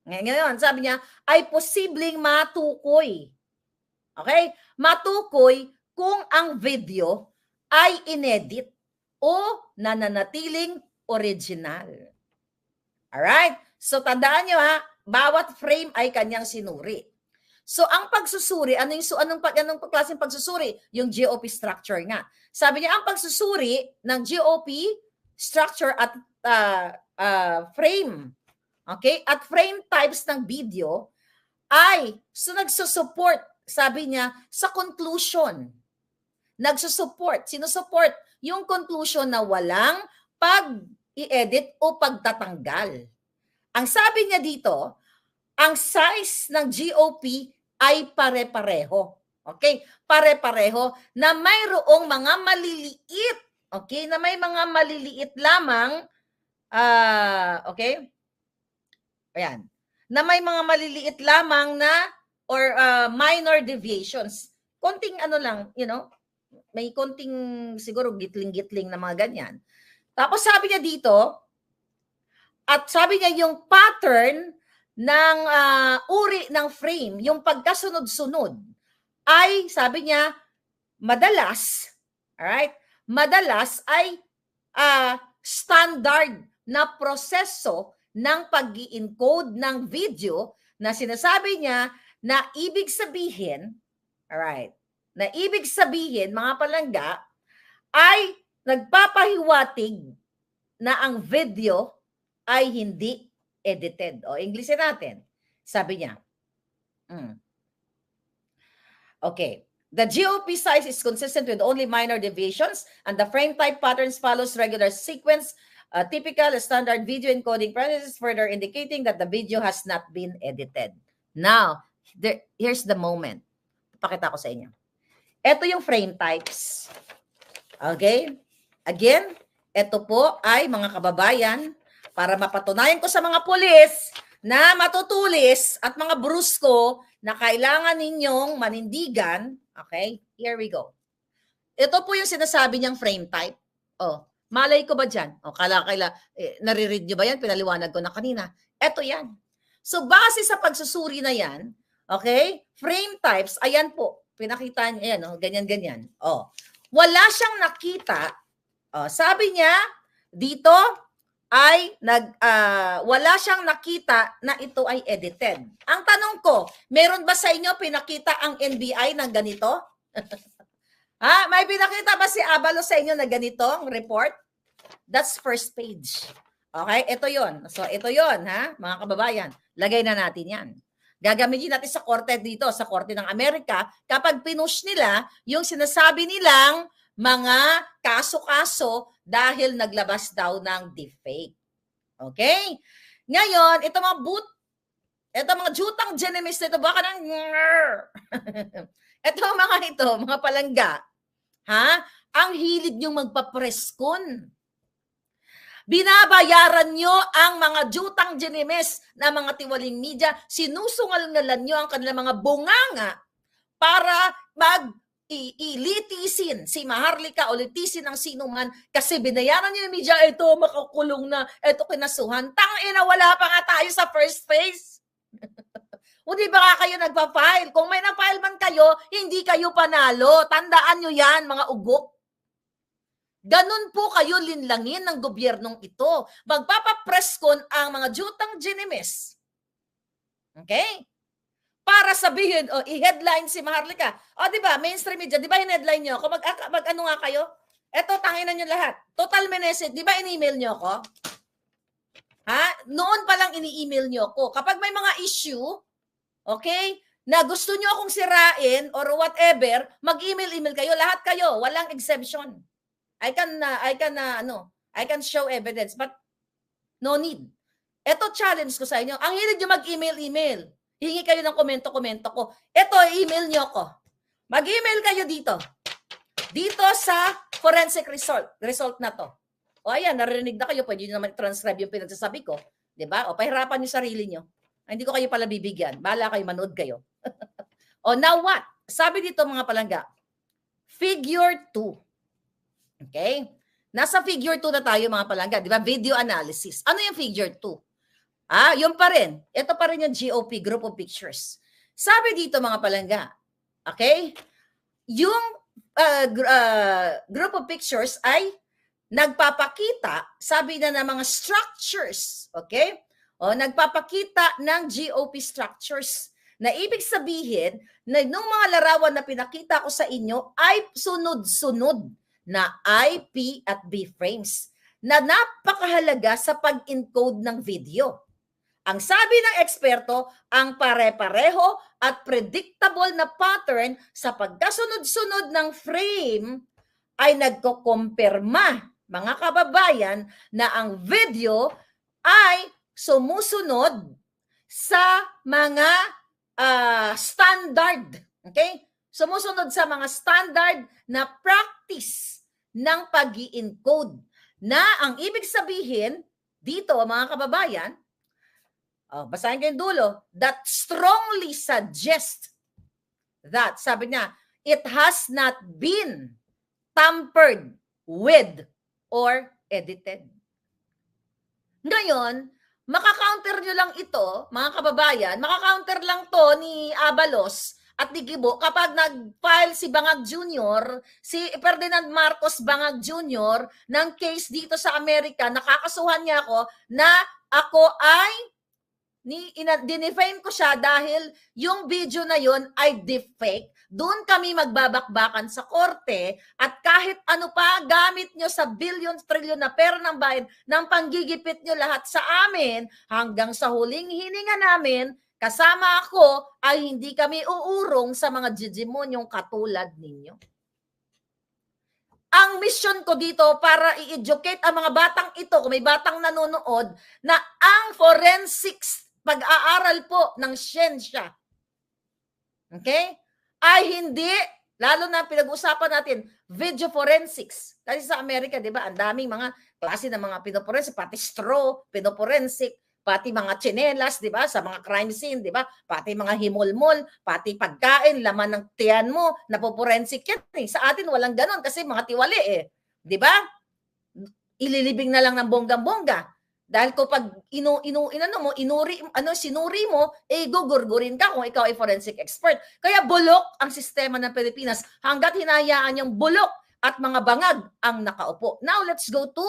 ngayon, sabi niya, ay posibleng matukoy. Okay? Matukoy kung ang video ay inedit o nananatiling original. Alright? So, tandaan nyo bawat frame ay kanyang sinuri. So, ang pagsusuri, anong klaseng pagsusuri? Yung GOP structure nga. Sabi niya, ang pagsusuri ng GOP structure at frame, okay, at frame types ng video ay nagsusupport sabi niya, sa conclusion, nagsusupport. Sinusupport yung conclusion na walang pag-i-edit o pagtatanggal. Ang sabi niya dito, ang size ng GOP ay pare-pareho. Okay? Pare-pareho na mayroong mga maliliit. Okay? Na may mga maliliit lamang. Okay? Ayan. Na may mga maliliit lamang na or minor deviations. Konting ano lang, may konting siguro gitling-gitling na mga ganyan. Tapos sabi niya dito, at sabi niya yung pattern ng uri ng frame, yung pagkasunod-sunod, ay sabi niya, madalas ay standard na proseso ng pag-i-encode ng video na sinasabi niya na ibig sabihin, mga palangga, ay nagpapahiwatig na ang video ay hindi edited. O, Englishin natin. Sabi niya. Okay. The GOP size is consistent with only minor deviations and the frame type patterns follows regular sequence, typical standard video encoding processes, further indicating that the video has not been edited. Now, here's the moment. Pakita ko sa inyo. Ito yung frame types. Okay? Again, ito po ay mga kababayan, para mapatunayan ko sa mga pulis na matutulis at mga brusko na kailangan ninyong manindigan. Okay, here we go. Ito po yung sinasabi niyang frame type. Oh, malay ko ba dyan? O, nare-read nyo ba yan? Pinaliwanag ko na kanina. Ito yan. So, base sa pagsusuri na yan, okay, frame types, ayan po, pinakita niya, ayan, ganyan-ganyan. Oh, wala siyang nakita. Oh, sabi niya, dito, ay wala siyang nakita na ito ay edited. Ang tanong ko, meron ba sa inyo pinakita ang NBI ng ganito? May pinakita ba si Abalos sa inyo na ganitong report? That's first page. Okay, ito yon. So ito yon, mga kababayan. Lagay na natin yan. Gagamitin natin sa korte dito, sa korte ng Amerika, kapag pinush nila yung sinasabi nilang mga kaso-kaso dahil naglabas daw ng deepfake. Okay? Ngayon, ito mga jutang genemis nito, baka nang mga palangga, ang hilig niyong magpapreskon. Binabayaran nyo ang mga jutang genemis na mga tiwaling media, sinusungal-ngalan nyo ang kanilang mga bunganga para ilitisin si Maharlika o litisin ng sinuman kasi binayaran niyo yung media, ito makakulong na, ito kinasuhan. Tangina, wala pa nga tayo sa first phase. O di ba nga kayo nagpa-file? Kung may na-file man kayo, hindi kayo panalo. Tandaan nyo yan, mga ugok. Ganun po kayo linlangin ng gobyernong ito. Magpapapreskon ang mga jutang genemis. Okay? Para sabihin, i-headline si Maharlika. Di ba, mainstream media, di ba in-headline nyo ako? Mag-ano nga kayo? Eto, tanginan nyo lahat. Total Meneses, di ba in-email nyo ako? Noon pa lang ini-email nyo ako. Kapag may mga issue, okay, na gusto nyo akong sirain or whatever, mag-email kayo. Lahat kayo, walang exemption. I can show evidence, but no need. Eto, challenge ko sa inyo. Ang hilig nyo mag-email. Hingi kayo ng komento ko. Ito, email nyo ako. Mag-email kayo dito. Dito sa forensic result na to. O ayan, narinig na kayo. Pwede nyo naman transcribe yung pinagsasabi ko. Diba? O pahirapan yung sarili nyo. Hindi ko kayo pala bibigyan. Bahala kayo, manood kayo. O now what? Sabi dito mga palangga, figure 2. Okay? Nasa figure 2 na tayo mga palangga. Diba? Video analysis. Ano yung figure 2? Yun pa rin. Ito pa rin yung GOP, Group of Pictures. Sabi dito mga palangga, okay, yung Group of Pictures ay nagpapakita, sabi na ng mga structures, okay? O, nagpapakita ng GOP structures na ibig sabihin na nung mga larawan na pinakita ko sa inyo ay sunod-sunod na I, P at B frames na napakahalaga sa pag-encode ng video. Ang sabi ng eksperto, ang pare-pareho at predictable na pattern sa pagkasunod-sunod ng frame ay nagkukumpirma, mga kababayan, na ang video ay sumusunod sa mga standard. Okay? Sumusunod sa mga standard na practice ng pag-i-encode. Na ang ibig sabihin dito, mga kababayan, basahin ko yung dulo, that strongly suggest that, sabi niya, it has not been tampered with or edited. Ngayon, makakounter nyo lang ito, mga kababayan, makakounter lang to ni Abalos at ni Gibo kapag nag-file si Bangag Jr., si Ferdinand Marcos Bangag Jr. ng case dito sa Amerika, nakakasuhan niya ako na ako ay dinefame ko siya dahil yung video na yon ay deepfake. Doon kami magbabakbakan sa korte at kahit ano pa gamit nyo sa billion, trillion na pera ng bayan ng panggigipit nyo lahat sa amin hanggang sa huling hininga namin, kasama ako ay hindi kami uurong sa mga jijimonyong katulad ninyo. Ang mission ko dito para i-educate ang mga batang ito, kung may batang nanonood, na ang forensics pag-aaral po ng siyensya, okay, ay hindi, lalo na pinag-usapan natin, video forensics. Kasi sa Amerika, di ba, ang daming mga klase ng mga pinoforensic, pati straw, pinoforensic, pati mga tsinelas, di ba, sa mga crime scene, di ba, pati mga himulmol, pati pagkain, laman ng tiyan mo, napoforensic yan. Sa atin, walang ganon kasi mga tiwali di ba? Ililibing na lang ng bonggang-bongga. Dahil kapag sinuri mo, gugurgurin ka kung ikaw ay forensic expert. Kaya bulok ang sistema ng Pilipinas hanggat hinahayaan yung bulok at mga bangag ang nakaupo. Now, let's go to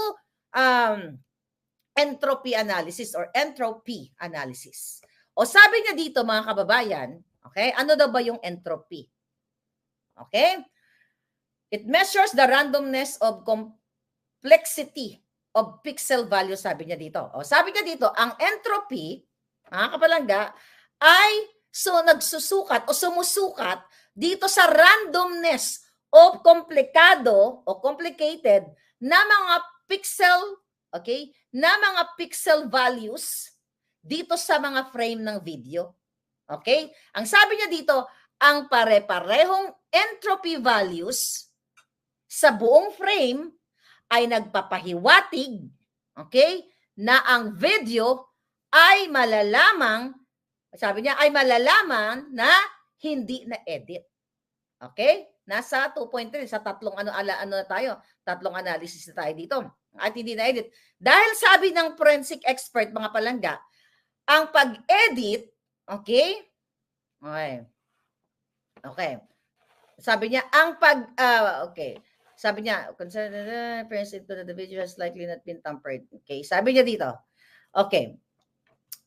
entropy analysis or entropy analysis. O sabi niya dito, mga kababayan, okay, ano daw ba yung entropy? Okay? It measures the randomness of complexity of pixel value, sabi niya dito. O, sabi niya dito, ang entropy, mga kapalangga, ay nagsusukat o sumusukat dito sa randomness of komplikado o complicated na mga pixel, okay, na mga pixel values dito sa mga frame ng video. Okay? Ang sabi niya dito, ang pare-parehong entropy values sa buong frame ay nagpapahiwatig, okay, na ang video ay malalamang, sabi niya, ay malalaman na hindi na-edit. Okay? Nasa 2.3, sa tatlong tatlong analysis na tayo dito. At hindi na-edit. Dahil sabi ng forensic expert, mga palangga, ang pag-edit, okay? Okay. Sabi niya, ang okay. Sabi niya, appearance into the video has likely not been tampered. Okay, sabi niya dito. Okay.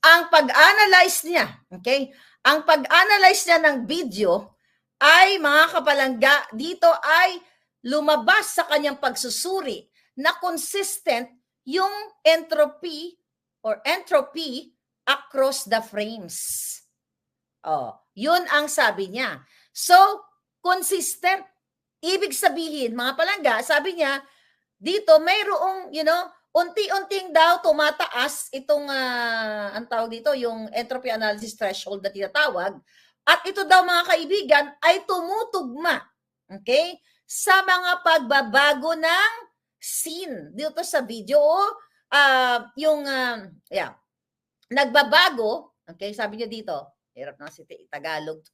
Ang pag-analyze niya, okay? Ang pag-analyze niya ng video ay, mga kapalangga, dito ay lumabas sa kanyang pagsusuri na consistent yung entropy or entropy across the frames. Yun ang sabi niya. So, consistent. Ibig sabihin, mga palangga, sabi niya, dito mayroong, unti-unting daw tumataas itong, ang tawag dito, yung entropy analysis threshold na tinatawag. At ito daw, mga kaibigan, ay tumutugma, okay, sa mga pagbabago ng scene dito sa video. Nagbabago, okay, sabi niya dito, hirap na si Tagalog.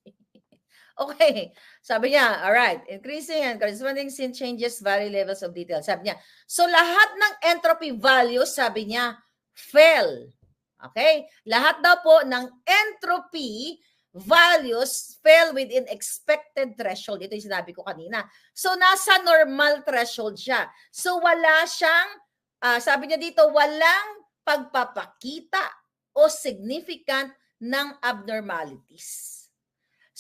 Okay, sabi niya, all right, increasing and corresponding scene changes vary levels of detail. Sabi niya, so lahat ng entropy values, sabi niya, fell. Okay? Lahat daw po ng entropy values fell within expected threshold. Ito yung sinabi ko kanina. So nasa normal threshold siya. So wala siyang, sabi niya dito, walang pagpapakita o significant ng abnormalities.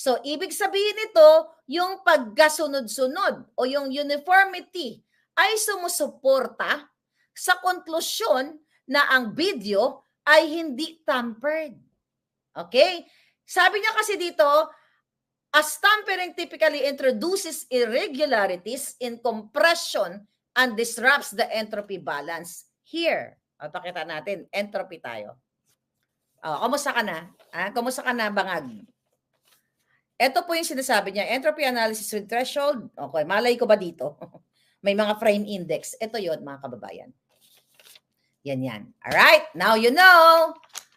So, ibig sabihin nito, yung pagkasunod-sunod o yung uniformity ay sumusuporta sa konklusyon na ang video ay hindi tampered. Okay? Sabi niya kasi dito, as tampering typically introduces irregularities in compression and disrupts the entropy balance. Here, pakita natin, entropy tayo. Kamusta ka na? Kamusta ka na, bangag? Ito po yung sinasabi niya, entropy analysis with threshold. Okay, malay ko ba dito? May mga frame index. Ito yon mga kababayan. Yan. Alright, now you know.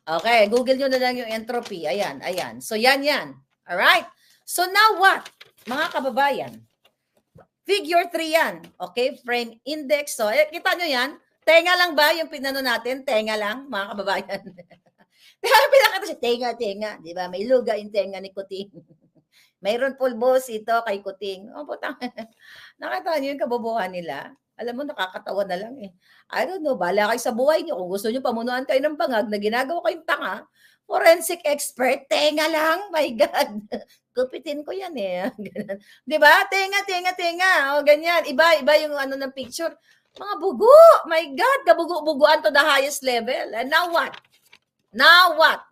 Okay, Google nyo na lang yung entropy. Ayan. So yan. Alright. So now what? Mga kababayan, figure 3 yan. Okay, frame index. So, kita nyo yan? Tenga lang ba yung pinano natin? Tenga lang, mga kababayan. Pinakita siya, tenga. Di ba? May luga yung tenga ni Kuting. Mayroon pulbos ito kay Kuting. Putang. Nakita nyo yung kabobohan nila? Alam mo, nakakatawa na lang eh. I don't know, bala kayo sa buhay nyo. Kung gusto nyo pamunuan kayo ng bangag na ginagawa kayong tanga, forensic expert, tenga lang, my God. Gupitin ko yan eh. Di ba? Tenga. O, ganyan. Iba yung ano ng picture. Mga bugo. My God, kabugo-buguan to the highest level. And now what?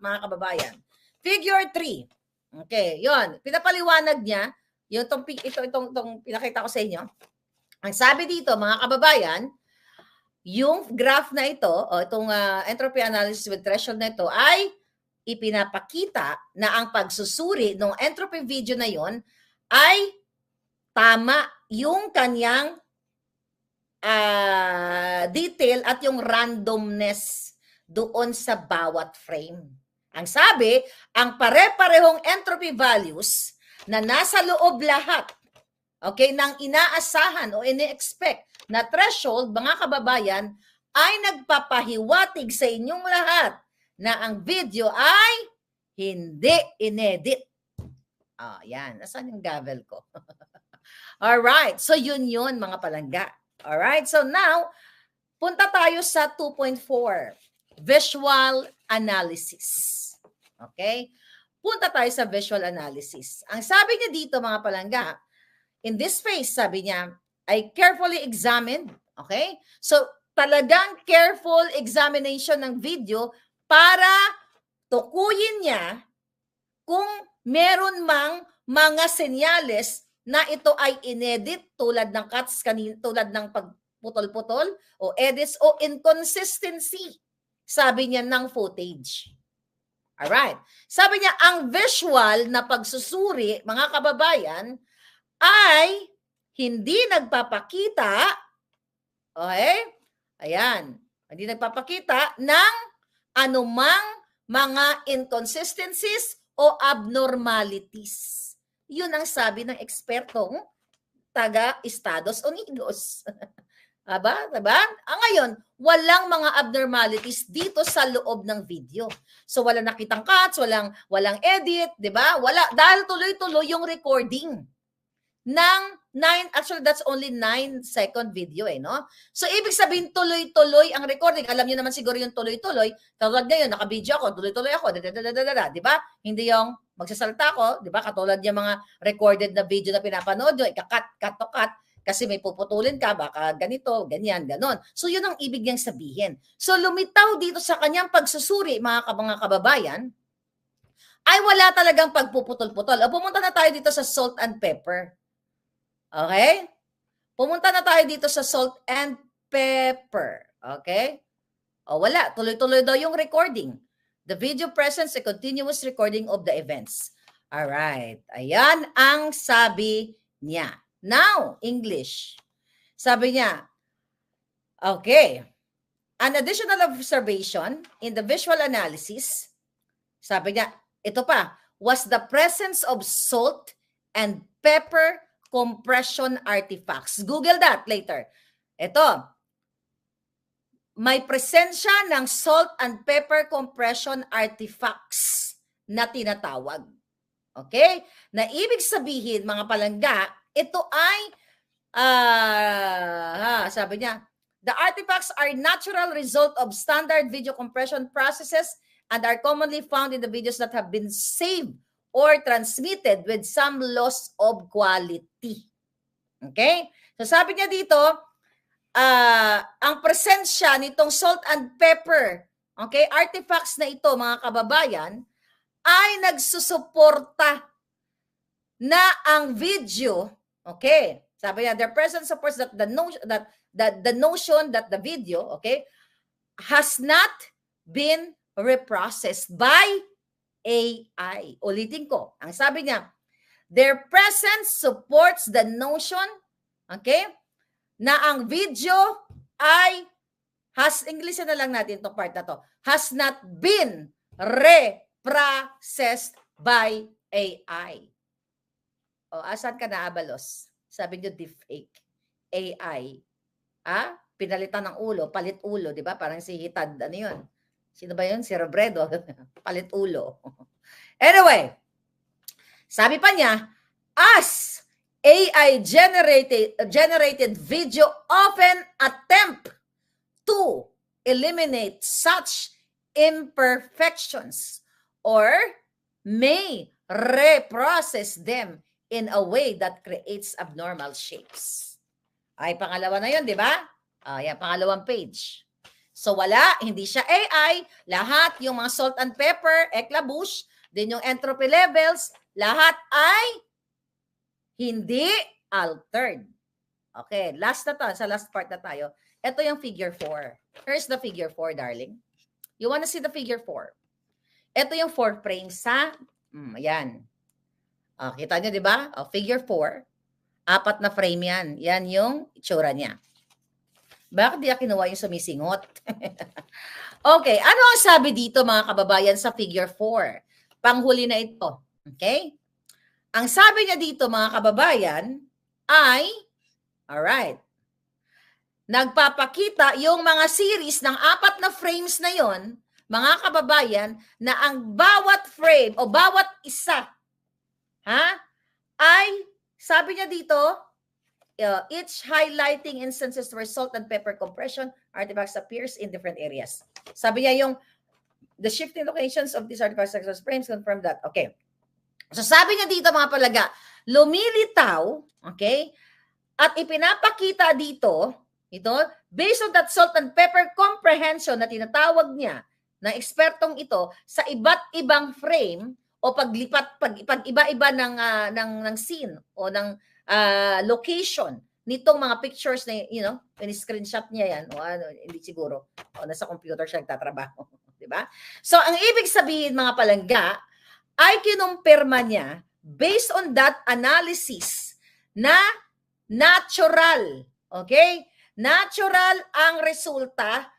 Mga kababayan? Figure 3. Okay, yon. Pinapaliwanag niya, yung itong pinakita ko sa inyo. Ang sabi dito, mga kababayan, yung graph na ito, itong entropy analysis with threshold na ito, ay ipinapakita na ang pagsusuri ng entropy video na yon ay tama yung kanyang detail at yung randomness doon sa bawat frame. Ang sabi, ang pare-parehong entropy values na nasa loob lahat, okay, ng inaasahan o ini-expect na threshold, mga kababayan, ay nagpapahiwatig sa inyong lahat na ang video ay hindi inedit. Yan. Nasaan yung gavel ko? Alright. So, yun mga palangga. Alright. So, now, punta tayo sa 2.4. Visual analysis. Okay? Punta tayo sa visual analysis. Ang sabi niya dito, mga palangga, in this phase, sabi niya, I carefully examined. Okay? So, talagang careful examination ng video para tukuyin niya kung meron mang mga senyales na ito ay inedit tulad ng cuts, tulad ng pagputol-putol o edits o inconsistency, sabi niya, ng footage. Alright. Sabi niya, ang visual na pagsusuri, mga kababayan, ay hindi nagpapakita, okay? Ayan. Hindi nagpapakita ng anumang mga inconsistencies o abnormalities. Yun ang sabi ng ekspertong taga Estados Unidos. Diba? Ngayon, walang mga abnormalities dito sa loob ng video. So, walang nakitang cuts, walang edit, diba? Wala, dahil tuloy-tuloy yung recording ng actually that's only 9-second video no? So, ibig sabihin tuloy-tuloy ang recording. Alam niyo naman siguro yung tuloy-tuloy. Katulad ngayon, naka-video ako, tuloy-tuloy ako, di ba? Hindi yung magsasalta ko, di ba? Katulad yung mga recorded na video na pinapanood nyo, ika-cut, kasi may puputulin ka, baka ganito, ganyan, ganon. So, yun ang ibig niyang sabihin. So, lumitaw dito sa kanyang pagsusuri, mga kababayan, ay wala talagang pagpuputol-putol. Pumunta na tayo dito sa salt and pepper. Okay? Pumunta na tayo dito sa salt and pepper. Okay? Wala. Tuloy-tuloy daw yung recording. The video presents a continuous recording of the events. Alright. Ayan ang sabi niya. Now, English. Sabi niya, okay. An additional observation in the visual analysis, sabi niya, ito pa, was the presence of salt and pepper compression artifacts. Google that later. Ito, may presensya ng salt and pepper compression artifacts na tinatawag. Okay? Na ibig sabihin, mga palangga, ito ay, sabi niya, the artifacts are natural result of standard video compression processes and are commonly found in the videos that have been saved or transmitted with some loss of quality. Okay? So sabi niya dito, ang presensya nitong salt and pepper okay, artifacts na ito, mga kababayan, ay nagsusuporta na ang video, okay, sabi niya, their presence supports that the notion that the video, okay, has not been reprocessed by AI. Ulitin ko, ang sabi niya, their presence supports the notion, okay, na ang video ay English na lang natin itong part na to, has not been reprocessed by AI. O, asan ka na, Abalos? Sabi niyo, deepfake. AI. Pinalitan ng ulo, palit ulo, di ba? Parang si Hitad, ano yun? Sino ba yun? Si Robredo. Palit ulo. Anyway, sabi pa niya, as AI generated video often attempt to eliminate such imperfections or may reprocess them in a way that creates abnormal shapes. Ay, pangalawa na yun, di ba? Yan, pangalawang page. So, hindi siya AI. Lahat yung mga salt and pepper, eclabouche, din yung entropy levels, lahat ay hindi altered. Okay, last na to. Sa last part na tayo. Ito yung figure 4. Here's the figure 4, darling. You wanna see the figure 4? Ito yung 4 frames, ha? Ayan. Kita nyo, di ba? Figure 4. 4 na frame yan. Yan yung itsura niya. Bakit di kinuha yung sumisingot? Okay, ano ang sabi dito, mga kababayan, sa figure 4? Panghuli na ito. Okay? Ang sabi niya dito, mga kababayan, ay, alright, nagpapakita yung mga series ng 4 na frames na yon, mga kababayan, na ang bawat frame o bawat isa, ay, sabi niya dito, each highlighting instances where salt and pepper compression artifacts appears in different areas. Sabi niya yung, the shifting locations of these artifacts frames confirm that. Okay. So sabi niya dito, mga palaga, lumilitaw, okay, at ipinapakita dito, ito, based on that salt and pepper comprehension na tinatawag niya, ng ekspertong ito, sa iba't ibang frame, o paglipat, pag iba-iba ng scene, o ng location, nitong mga pictures na, in-screenshot niya yan, o hindi siguro, o nasa computer siya nagtatrabaho, di ba? So, ang ibig sabihin, mga palangga, ay kinumpirma niya, based on that analysis, na natural, okay? Natural ang resulta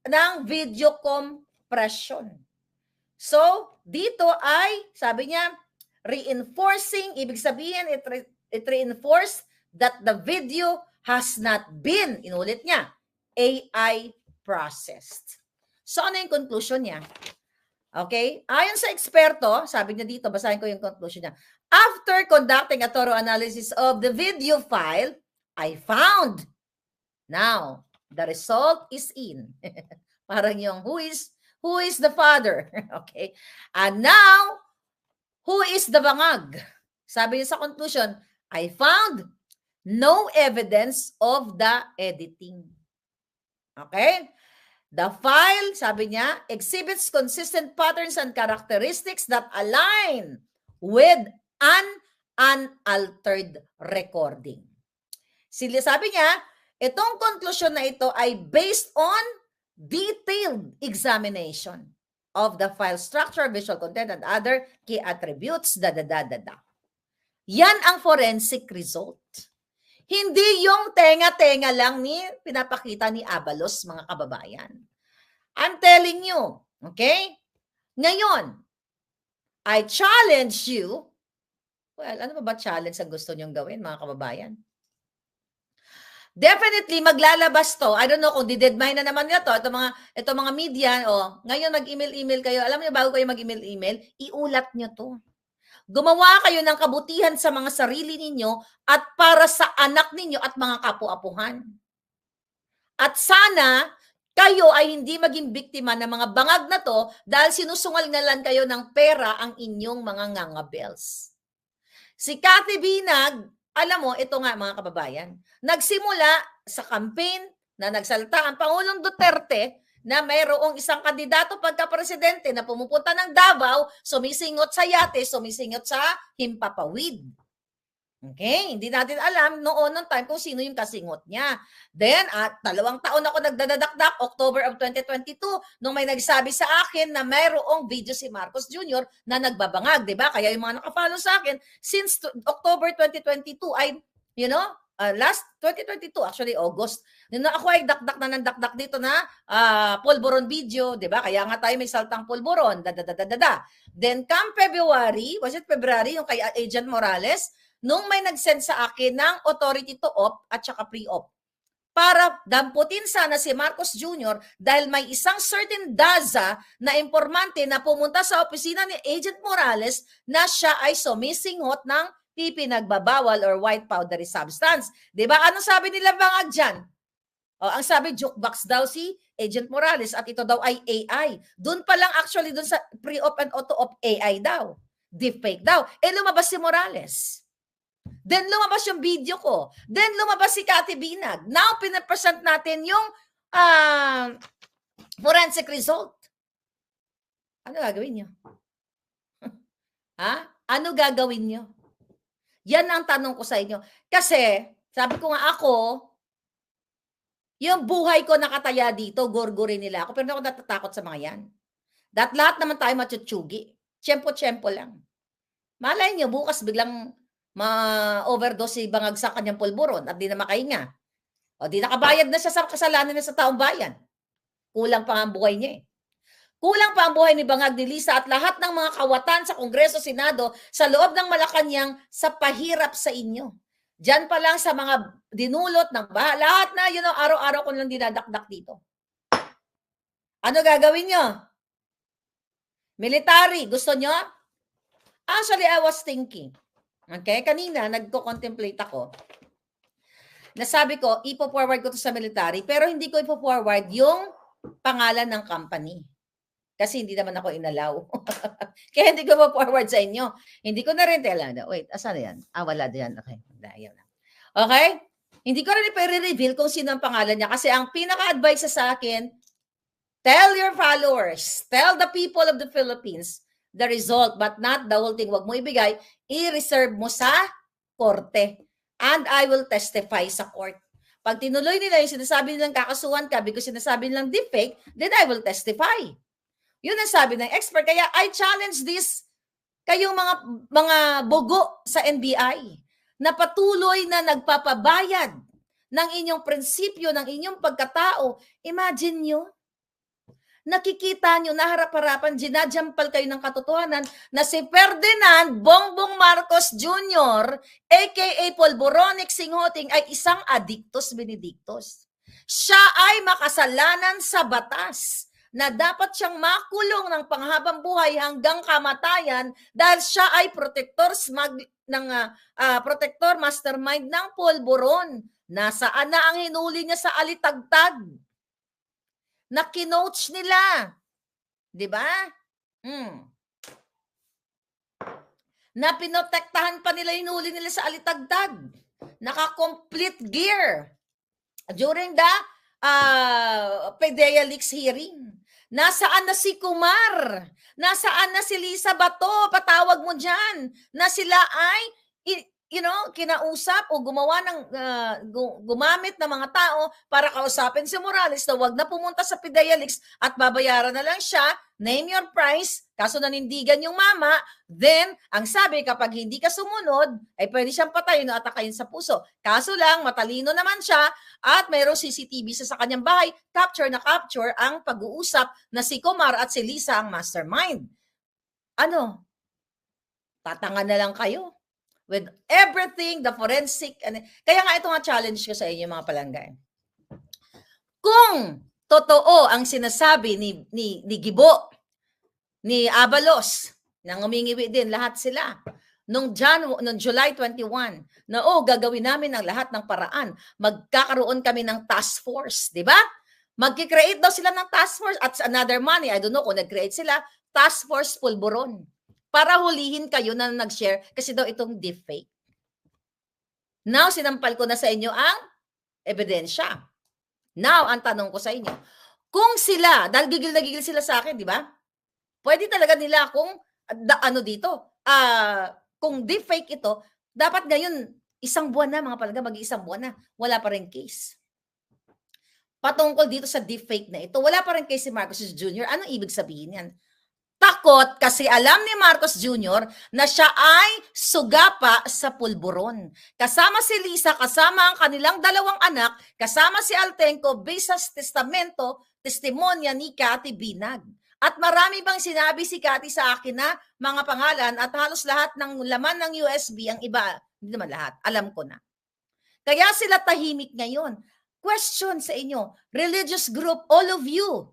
ng video compression. So, dito ay, sabi niya, reinforcing, ibig sabihin, it reinforced that the video has not been, inulit niya, AI processed. So, ano yung conclusion niya? Okay? Ayon sa eksperto, sabi niya dito, basahin ko yung conclusion niya. After conducting a thorough analysis of the video file, I found. Now, the result is in. Parang yung who is the father? Okay? And now, who is the bangag? Sabi niya sa conclusion, I found no evidence of the editing. Okay? The file, sabi niya, exhibits consistent patterns and characteristics that align with an unaltered recording. Sabi niya, itong conclusion na ito ay based on detailed examination of the file structure, visual content, and other key attributes, Yan ang forensic result. Hindi yung tenga-tenga lang pinapakita ni Abalos, mga kababayan. I'm telling you, okay? Ngayon, I challenge you. Well, ano ba challenge ang gusto niyong gawin, mga kababayan? Definitely, maglalabas to. I don't know kung didedmine na naman nila to. Ito mga media, ngayon mag-email kayo. Alam niyo, bago kayo mag-email, iulat niyo to. Gumawa kayo ng kabutihan sa mga sarili ninyo at para sa anak ninyo at mga kapu-apuhan. At sana kayo ay hindi maging biktima ng mga bangag na to dahil sinusungal-ngalan kayo ng pera ang inyong mga ngangabels. Si Cathy Binag, alam mo, ito nga mga kababayan, nagsimula sa campaign na nagsalta ang Pangulong Duterte na mayroong isang kandidato pagka-presidente na pumupunta ng Davao, sumisingot sa yate, sumisingot sa himpapawid. Okay, hindi natin alam noon ng time kung sino yung kasingot niya. Then, 2 taon ako nagdadakdak, October of 2022, nung may nagsabi sa akin na mayroong video si Marcos Jr. na nagbabangag, di ba? Kaya yung mga nakafollow sa akin, since October 2022, ay, last 2022, actually August, nung ako ay dakdak na ng dakdak dito na pulburon video, di ba? Kaya nga tayo may saltang pulburon, Then, come February, was it February, yung kay Agent Morales, nung may nag-send sa akin ng authority to op at saka pre-op para damputin sana si Marcos Jr. dahil may isang certain DAZA na impormante na pumunta sa opisina ni Agent Morales na siya ay sumisinghot ng ipinagbabawal or white powdery substance. Diba? Anong sabi nila bangag dyan? Ang sabi, jukebox daw si Agent Morales at ito daw ay AI. Doon pa lang actually, doon sa pre-op and auto-op, AI daw. Deepfake daw. Lumabas si Morales. Then lumabas yung video ko. Then lumabas si Cathy Binag. Now, pinapresent natin yung forensic result. Ano gagawin nyo? Ano gagawin nyo? Yan ang tanong ko sa inyo. Kasi, sabi ko nga ako, yung buhay ko nakataya dito, gorgorin nila ako. Pero hindi ako natatakot sa mga yan. Lahat naman tayo matutsugi. Tiyempo-tiyempo lang. Malay nyo, bukas biglang ma-overdose si bangag sa kanyang pulburon at di na makahinga. O di nakabayad na siya sa kasalanan niya sa taong bayan. Kulang pa ang buhay niya eh. Kulang pa ang buhay ni Bangag ni Lisa at lahat ng mga kawatan sa Kongreso, Senado, sa loob ng Malacanang sa pahirap sa inyo. Diyan pa lang sa mga dinulot ng lahat na, araw-araw ko lang dinadakdak dito. Ano gagawin nyo? Military, gusto nyo? Actually, I was thinking. Okay? Kanina, nagko-contemplate ako. Nasabi ko, ipo-forward ko to sa military, pero hindi ko ipo-forward yung pangalan ng company. Kasi hindi naman ako inalaw. Kaya hindi ko ma-forward sa inyo. Hindi ko na rin wait, asan na yan? Wala diyan. Okay. Ayaw na. Okay? Hindi ko rin i-reveal kung sino ang pangalan niya. Kasi ang pinaka-advice sa akin, tell your followers, tell the people of the Philippines the result, but not the whole thing. Huwag mo ibigay, i-reserve mo sa korte. And I will testify sa court. Pag tinuloy nila yung sinasabi nilang kakasuhan ka because sinasabi nilang deepfake, then I will testify. Yun ang sabi ng expert. Kaya I challenge this kayong mga bogo sa NBI na patuloy na nagpapabayad ng inyong prinsipyo, ng inyong pagkatao. Imagine nyo, nakikita nyo, naharap-harapan, ginadyampal kayo ng katotohanan na si Ferdinand Bongbong Marcos Jr., aka Polboronic Singhoting, ay isang addictus benedictus. Siya ay makasalanan sa batas na dapat siyang makulong ng panghabang buhay hanggang kamatayan dahil siya ay protector mastermind ng Polboron. Nasaan na ang hinuli niya sa alitagtag? Na kinoach nila. Di ba? Na pinotektahan pa nila yung huli nila sa alitagtag. Naka-complete gear. During the PDEA Leaks hearing. Nasaan na si Kumar? Nasaan na si Lisa Bato? Patawag mo dyan. Na sila ay kinausap o gumamit ng mga tao para kausapin si Morales na wag na pumunta sa PDEA Leaks at babayaran na lang siya, name your price, kaso nanindigan yung mama, then, ang sabi, kapag hindi ka sumunod, ay pwede siyang patayin o atakayin sa puso. Kaso lang, matalino naman siya at mayroong CCTV sa kanyang bahay, capture ang pag-uusap na si Kumar at si Lisa ang mastermind. Ano? Tatanga na lang kayo. With everything, the forensic. Kaya nga ito nga challenge ko sa inyo mga palangga. Kung totoo ang sinasabi ni Gibo, ni Abalos, nang umingiwi din lahat sila, nung July 21, na gagawin namin ang lahat ng paraan. Magkakaroon kami ng task force, di ba? Magkikreate daw sila ng task force at another money, I don't know kung nag-create sila, task force Pulburon. Para hulihin kayo na nag-share kasi daw itong deepfake. Now, sinampal ko na sa inyo ang ebidensya. Now, ang tanong ko sa inyo, Kung sila, dahil gigil na gigil sila sa akin, di ba? Pwede talaga nila kung kung deepfake ito, dapat ngayon, isang buwan na mga palangga, mag-iisang buwan na, wala pa ring case. Patungkol dito sa deepfake na ito, wala pa rin case si Marcos Jr. Anong ibig sabihin yan? Takot kasi alam ni Marcos Jr. na siya ay sugapa sa pulburon. Kasama si Lisa, kasama ang kanilang dalawang anak, kasama si Altenco, based sa testimonya ni Cathy Binag. At marami bang sinabi si Cathy sa akin na mga pangalan at halos lahat ng laman ng USB, ang iba, hindi naman lahat, alam ko na. Kaya sila tahimik ngayon. Question sa inyo, religious group, all of you,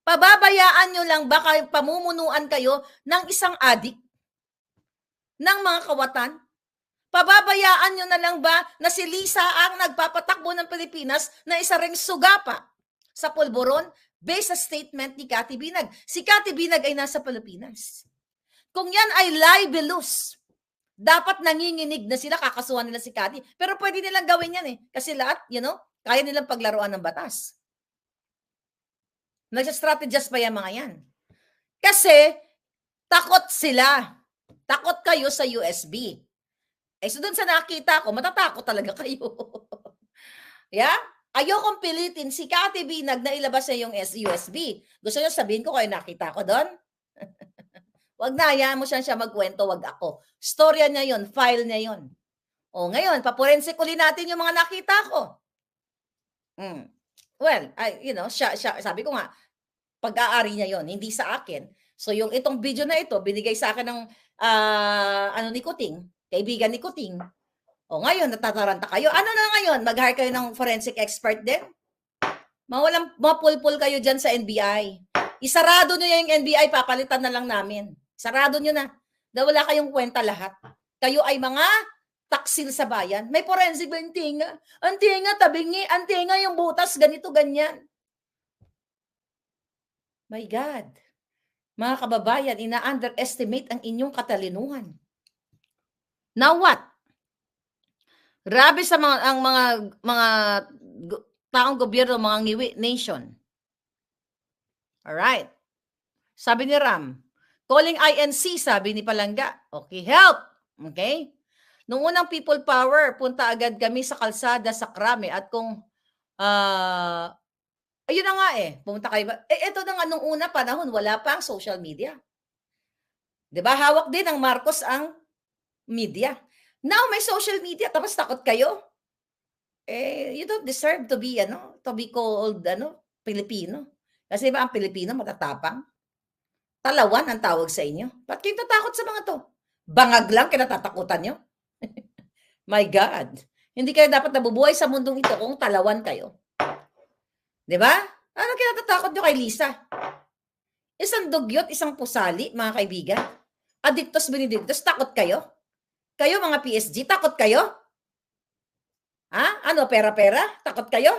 pababayaan nyo lang ba kayo, pamumunuan kayo ng isang adik? Ng mga kawatan? Pababayaan nyo na lang ba na si Lisa ang nagpapatakbo ng Pilipinas na isa ring sugapa sa pulburon based sa statement ni Cathy Binag? Si Cathy Binag ay nasa Pilipinas. Kung yan ay libelous, dapat nanginginig na sila, kakasuhan nila si Cathy. Pero pwede nilang gawin yan kasi lahat, kaya nilang paglaruan ng batas. Nagsa-strategize pa yung mga yan. Kasi, takot sila. Takot kayo sa USB. So dun sa nakita ko, matatakot talaga kayo. Yeah? Ayokong pilitin si Cathy Binag na ilabas niya yung USB. Gusto niyo sabihin ko kayo nakita ko doon? Wag na, hayaan mo siya magkwento, wag ako. Storya niya yon, file niya yon. Ngayon, paporensik uli natin yung mga nakita ko. Well, sabi ko nga, pag-aari niya yon, hindi sa akin. So yung itong video na ito, binigay sa akin ng ni Kuting, kaibigan ni Kuting. Ngayon, natataranta kayo. Ano na ngayon? Mag-hire kayo ng forensic expert din? Mapulpul kayo dyan sa NBI. Isarado nyo yung NBI, papalitan na lang namin. Sarado nyo na. Dahil wala kayong kwenta lahat. Kayo ay mga taksil sa bayan. May forensic ba yung tinga? Ang tinga, tabingi. Ang tinga, yung butas, ganito, ganyan. My God. Mga kababayan, ina-underestimate ang inyong katalinuhan. Now what? Grabe sa mga taong gobyerno, mga ngiwi nation. Alright. Sabi ni Ram, calling INC, sabi ni Palangga. Okay, help. Okay? Nung unang people power, punta agad kami sa kalsada sa Krame at kung ayun na nga pumunta kayo. Ito na nga nung una panahon, wala pa ang social media. 'Di ba? Hawak din ng Marcos ang media. Now may social media, tapos takot kayo. You don't deserve to be called Pilipino. Kasi ba ang Pilipino matatapang? Talawan ang tawag sa inyo. Ba't kayo tatakot sa mga to? Bangag lang kinatatakutan nyo? My God. Hindi kayo dapat nabubuhay sa mundong ito kung talawan kayo. Diba? Ano kinatatakot nyo kay Lisa? Isang dugyot, isang pusali, mga kaibigan. Adictos benedictus, takot kayo? Kayo mga PSG, takot kayo? Ano, pera-pera? Takot kayo?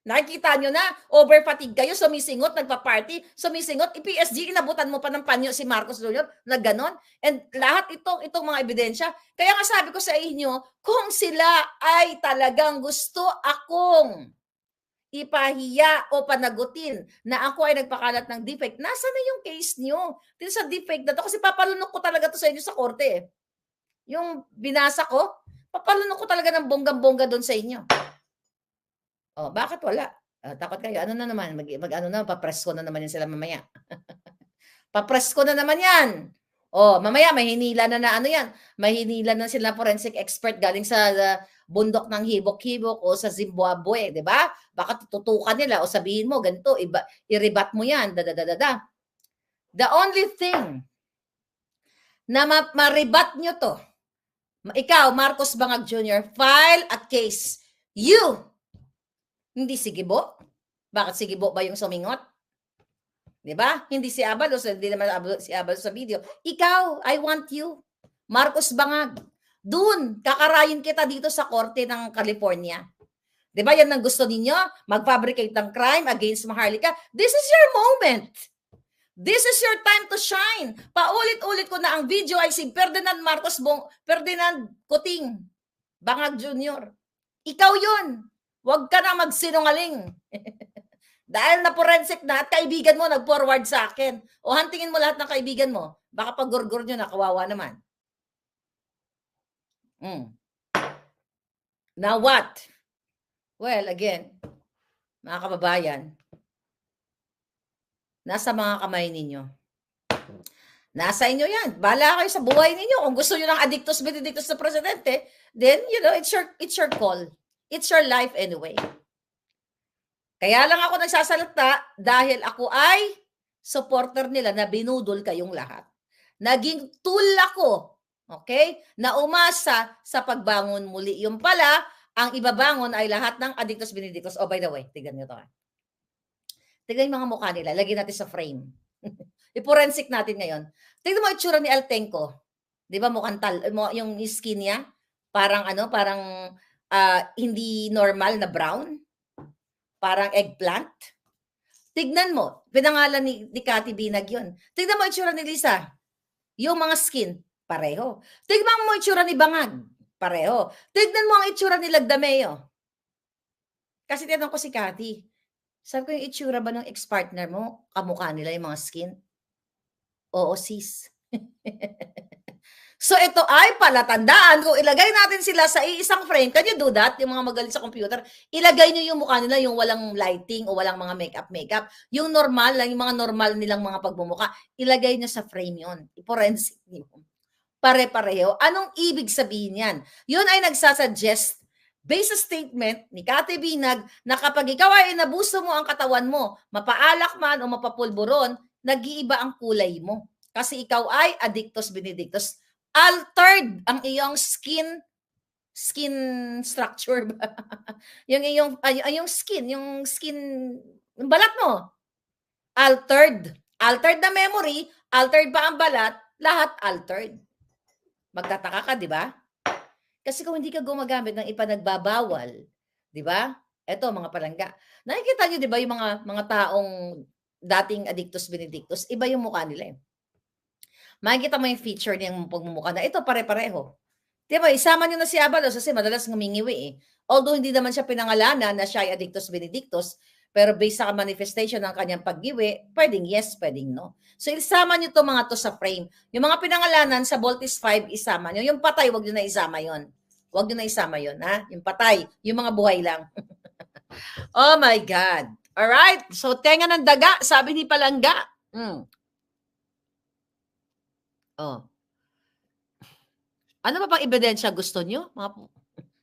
Nakikita nyo na, over-fatigue kayo, sumisingot, nagpa-party, sumisingot, PSG, inabutan mo pa ng panyo si Marcos Jr. na ganon. And lahat itong mga ebidensya. Kaya nga sabi ko sa inyo, kung sila ay talagang gusto akong ipahiya o panagutin na ako ay nagpakalat ng deepfake, nasa na yung case nyo? Dito sa deepfake na to, kasi papalunok ko talaga to sa inyo sa korte. Yung binasa ko, papalunok ko talaga ng bonggang-bongga doon sa inyo. Bakit wala? Takot kayo. Ano na naman? Papress ko na naman yan sila mamaya. Papress ko na naman yan. Mamaya mahinila na yan. Mahinila na sila forensic expert galing sa bundok ng Hibok-Hibok o sa Zimbabwe, di ba? Baka tututukan nila o sabihin mo, ganito, i-rebat mo yan, The only thing na ma-rebat nyo to, ikaw, Marcos Bangag Jr., file a case. Hindi si Gibo? Bakit si Gibo ba yung sumingot? Diba? Hindi si Abalos, hindi naman si Abalos sa video. Ikaw, I want you. Marcos Bangag. Doon, kakarayin kita dito sa korte ng California. Diba yan ang gusto ninyo? Mag-fabricate ng crime against Maharlika. This is your moment. This is your time to shine. Paulit-ulit ko na ang video ay si Ferdinand Kuting Bangag Jr. Ikaw yon. Huwag ka na magsinungaling. Dahil na-forensic na at kaibigan mo nag-forward sa akin. O hantingin mo lahat ng kaibigan mo. Baka pag-gurgur nyo na, kawawa naman. Now what? Well, again, mga kababayan, nasa mga kamay ninyo. Nasa inyo yan. Bahala kayo sa buhay ninyo. Kung gusto nyo ng adictus benedictus sa presidente, then, it's your call. It's your life anyway. Kaya lang ako nagsasalita dahil ako ay supporter nila na binudol kayong lahat. Naging tool ako, okay, na umasa sa pagbangon muli. Yung pala, ang ibabangon ay lahat ng adictus benedictus. Oh, by the way, tignan nyo to. Tignan yung mga mukha nila. Lagyan natin sa frame. I-forensic natin ngayon. Tignan mo itsura ni Altenco. Di ba mukhang yung skin niya? Parang hindi normal na brown. Parang eggplant. Tignan mo. Pinangalan ni Cathy Binag yun. Tignan mo itsura ni Lisa. Yung mga skin, pareho. Tignan mo itsura ni Bangag. Pareho. Tignan mo ang itsura ni Lagdameo. Kasi tinanong ko si Cathy. Sabi ko yung itsura ba ng ex-partner mo? Kamukha nila yung mga skin? Oo, sis. So ito ay palatandaan. Kung ilagay natin sila sa isang frame, can you do that? Yung mga magaling sa computer, ilagay nyo yung mukha nila, yung walang lighting o walang mga makeup. Yung normal lang, yung mga normal nilang mga pagmumukha, ilagay nyo sa frame yon. I-forensic nyo. Pare-pareho. Anong ibig sabihin yan? Yun ay nagsasuggest based sa statement ni Cathy Binag na kapag ikaw ay inabuso mo ang katawan mo, mapaalak man o mapapulburon, nag-iiba ang kulay mo. Kasi ikaw ay adictus benedictus. Altered ang iyong skin structure ba? yung skin, yung balat mo. Altered na memory, altered pa ang balat, lahat altered. Magtataka ka, di ba? Kasi kung hindi ka gumagamit ng ipanagbabawal, di ba? Eto, mga palangga. Nakikita niyo, di ba, yung mga taong dating adictus benedictus, iba yung mukha nila eh. Makikita mo yung feature niyang pagmumukha na ito pare-pareho. Diba, isama niyo na si Abalos kasi madalas ngumingiwi eh. Although hindi naman siya pinangalanan na siya ay adictus benedictus, pero based sa manifestation ng kanyang paggiwi, pwedeng yes, pwedeng no. So isama niyo to mga to sa frame. Yung mga pinangalanan sa Voltis 5, isama niyo. Yung patay, wag niyo na isama yon. Wag niyo na isama yon, ha? Yung patay, yung mga buhay lang. Oh my God. All right. So tenga ng daga, sabi ni Palangga. Oh. Ano pa bang ebidensya gusto niyo?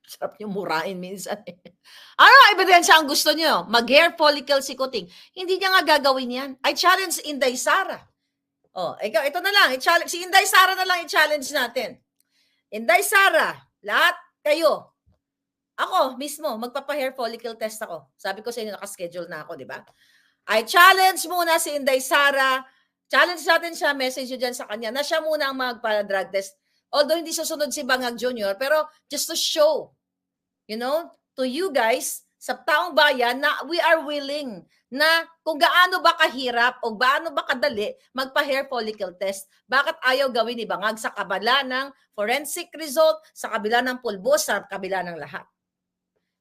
Sarap niyo murahin minsan. Ano ang ebidensya ang gusto niyo? Mag-hair follicle sikoting. Hindi niya nga gagawin yan. I challenge Inday Sara. Oh, ito na lang. Si Inday Sara na lang i-challenge natin. Inday Sara, lahat kayo. Ako mismo, magpapa-hair follicle test ako. Sabi ko sa inyo, nakaschedule na ako, di ba? I challenge muna si Inday Sara. Challenge natin siya, message nyo dyan sa kanya, na siya muna ang magpa-drug test. Although hindi susunod si Bangag Jr., pero just to show, to you guys, sa taong bayan, na we are willing na kung gaano ba kahirap o gaano ba kadali magpa-hair follicle test. Bakit ayaw gawin ni Bangag sa kabila ng forensic result, sa kabila ng pulbos, sa kabila ng lahat?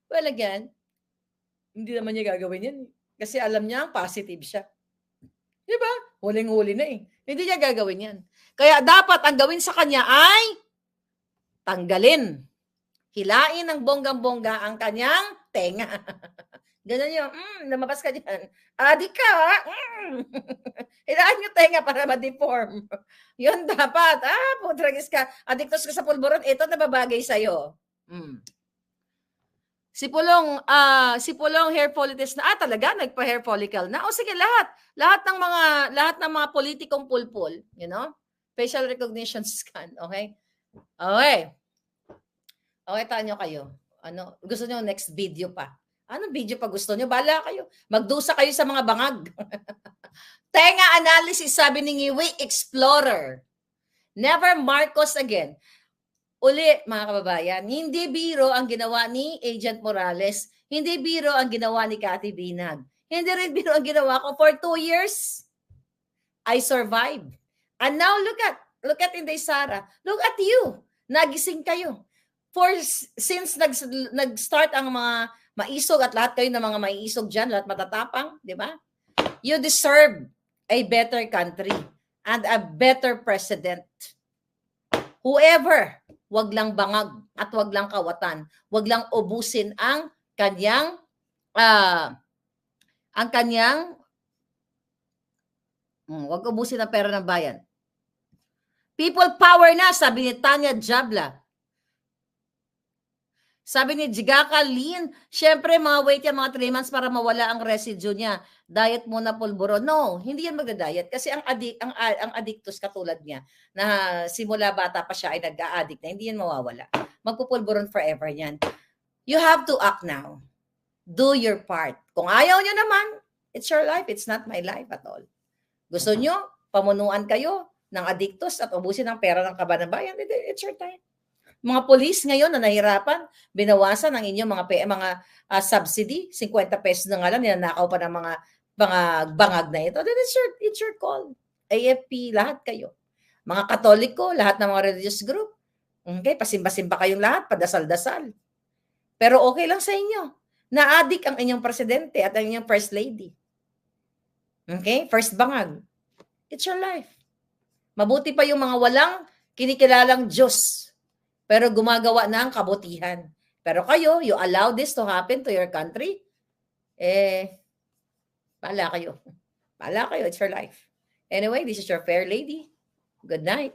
Well, again, hindi naman niya gagawin yan. Kasi alam niya, positive siya. Diba? Huling-huli na eh. Hindi niya gagawin yan. Kaya dapat ang gawin sa kanya ay tanggalin. Hilain ng bonggang-bongga ang kanyang tenga. Ganun yung, lumabas ka dyan. Adik ka, hilain yung tenga para ma-deform. Yun dapat. Putragis ka. Adiktos ka sa pulburon. Ito nababagay sa'yo. Si Pulong hair follicle na talaga nagpa-hair follicle na. O sige, lahat ng mga politikong pulpul, facial recognition scan, okay? Okay. Okay, tanyo kayo. Gusto niyo next video pa? Anong video pa gusto niyo? Bala kayo. Magdusa kayo sa mga bangag. Tenga analysis, sabi ni Ngiwi Explorer. Never Marcos again. Uli, mga kababayan, hindi biro ang ginawa ni Agent Morales. Hindi biro ang ginawa ni Cathy Binag. Hindi rin biro ang ginawa ko. For 2 years, I survived. And now look at Inday Sara. Look at you. Nagising kayo. Since nag-start ang maisog at lahat kayo ng mga maiisog dyan, lahat matatapang, di ba? You deserve a better country and a better president. Whoever, wag lang bangag at wag lang kawatan, wag lang ubusin ang kanyang wag ubusin ang pera ng bayan. People power na, sabi ni Tanya Jabla. Sabi ni Jigaka Lin, syempre mga wait yan, mga 3 months para mawala ang residue niya. Diet muna pulburo. No, hindi yan magda-diet. Kasi ang addictus katulad niya, na simula bata pa siya ay nag-a-addict na, hindi yan mawawala. Magpupulburon forever yan. You have to act now. Do your part. Kung ayaw nyo naman, it's your life. It's not my life at all. Gusto nyo, pamunuan kayo ng addictus at ubusin ang pera ng kababayan, it's your time. Mga police ngayon na nahirapan, binawasan ang inyong mga subsidy, 50 pesos na nga lang, ninanakaw pa ng mga bangag na ito. Then it's your call. AFP, lahat kayo. Mga Katoliko, lahat ng mga religious group. Okay, pasimba-simba kayong lahat, padasal-dasal. Pero okay lang sa inyo. Na-addict ang inyong presidente at ang inyong first lady. Okay? First bangag. It's your life. Mabuti pa yung mga walang kinikilalang Diyos. Pero gumagawa na ang kabutihan. Pero kayo, you allow this to happen to your country, bahala kayo. Bahala kayo. It's your life. Anyway, this is your fair lady. Good night.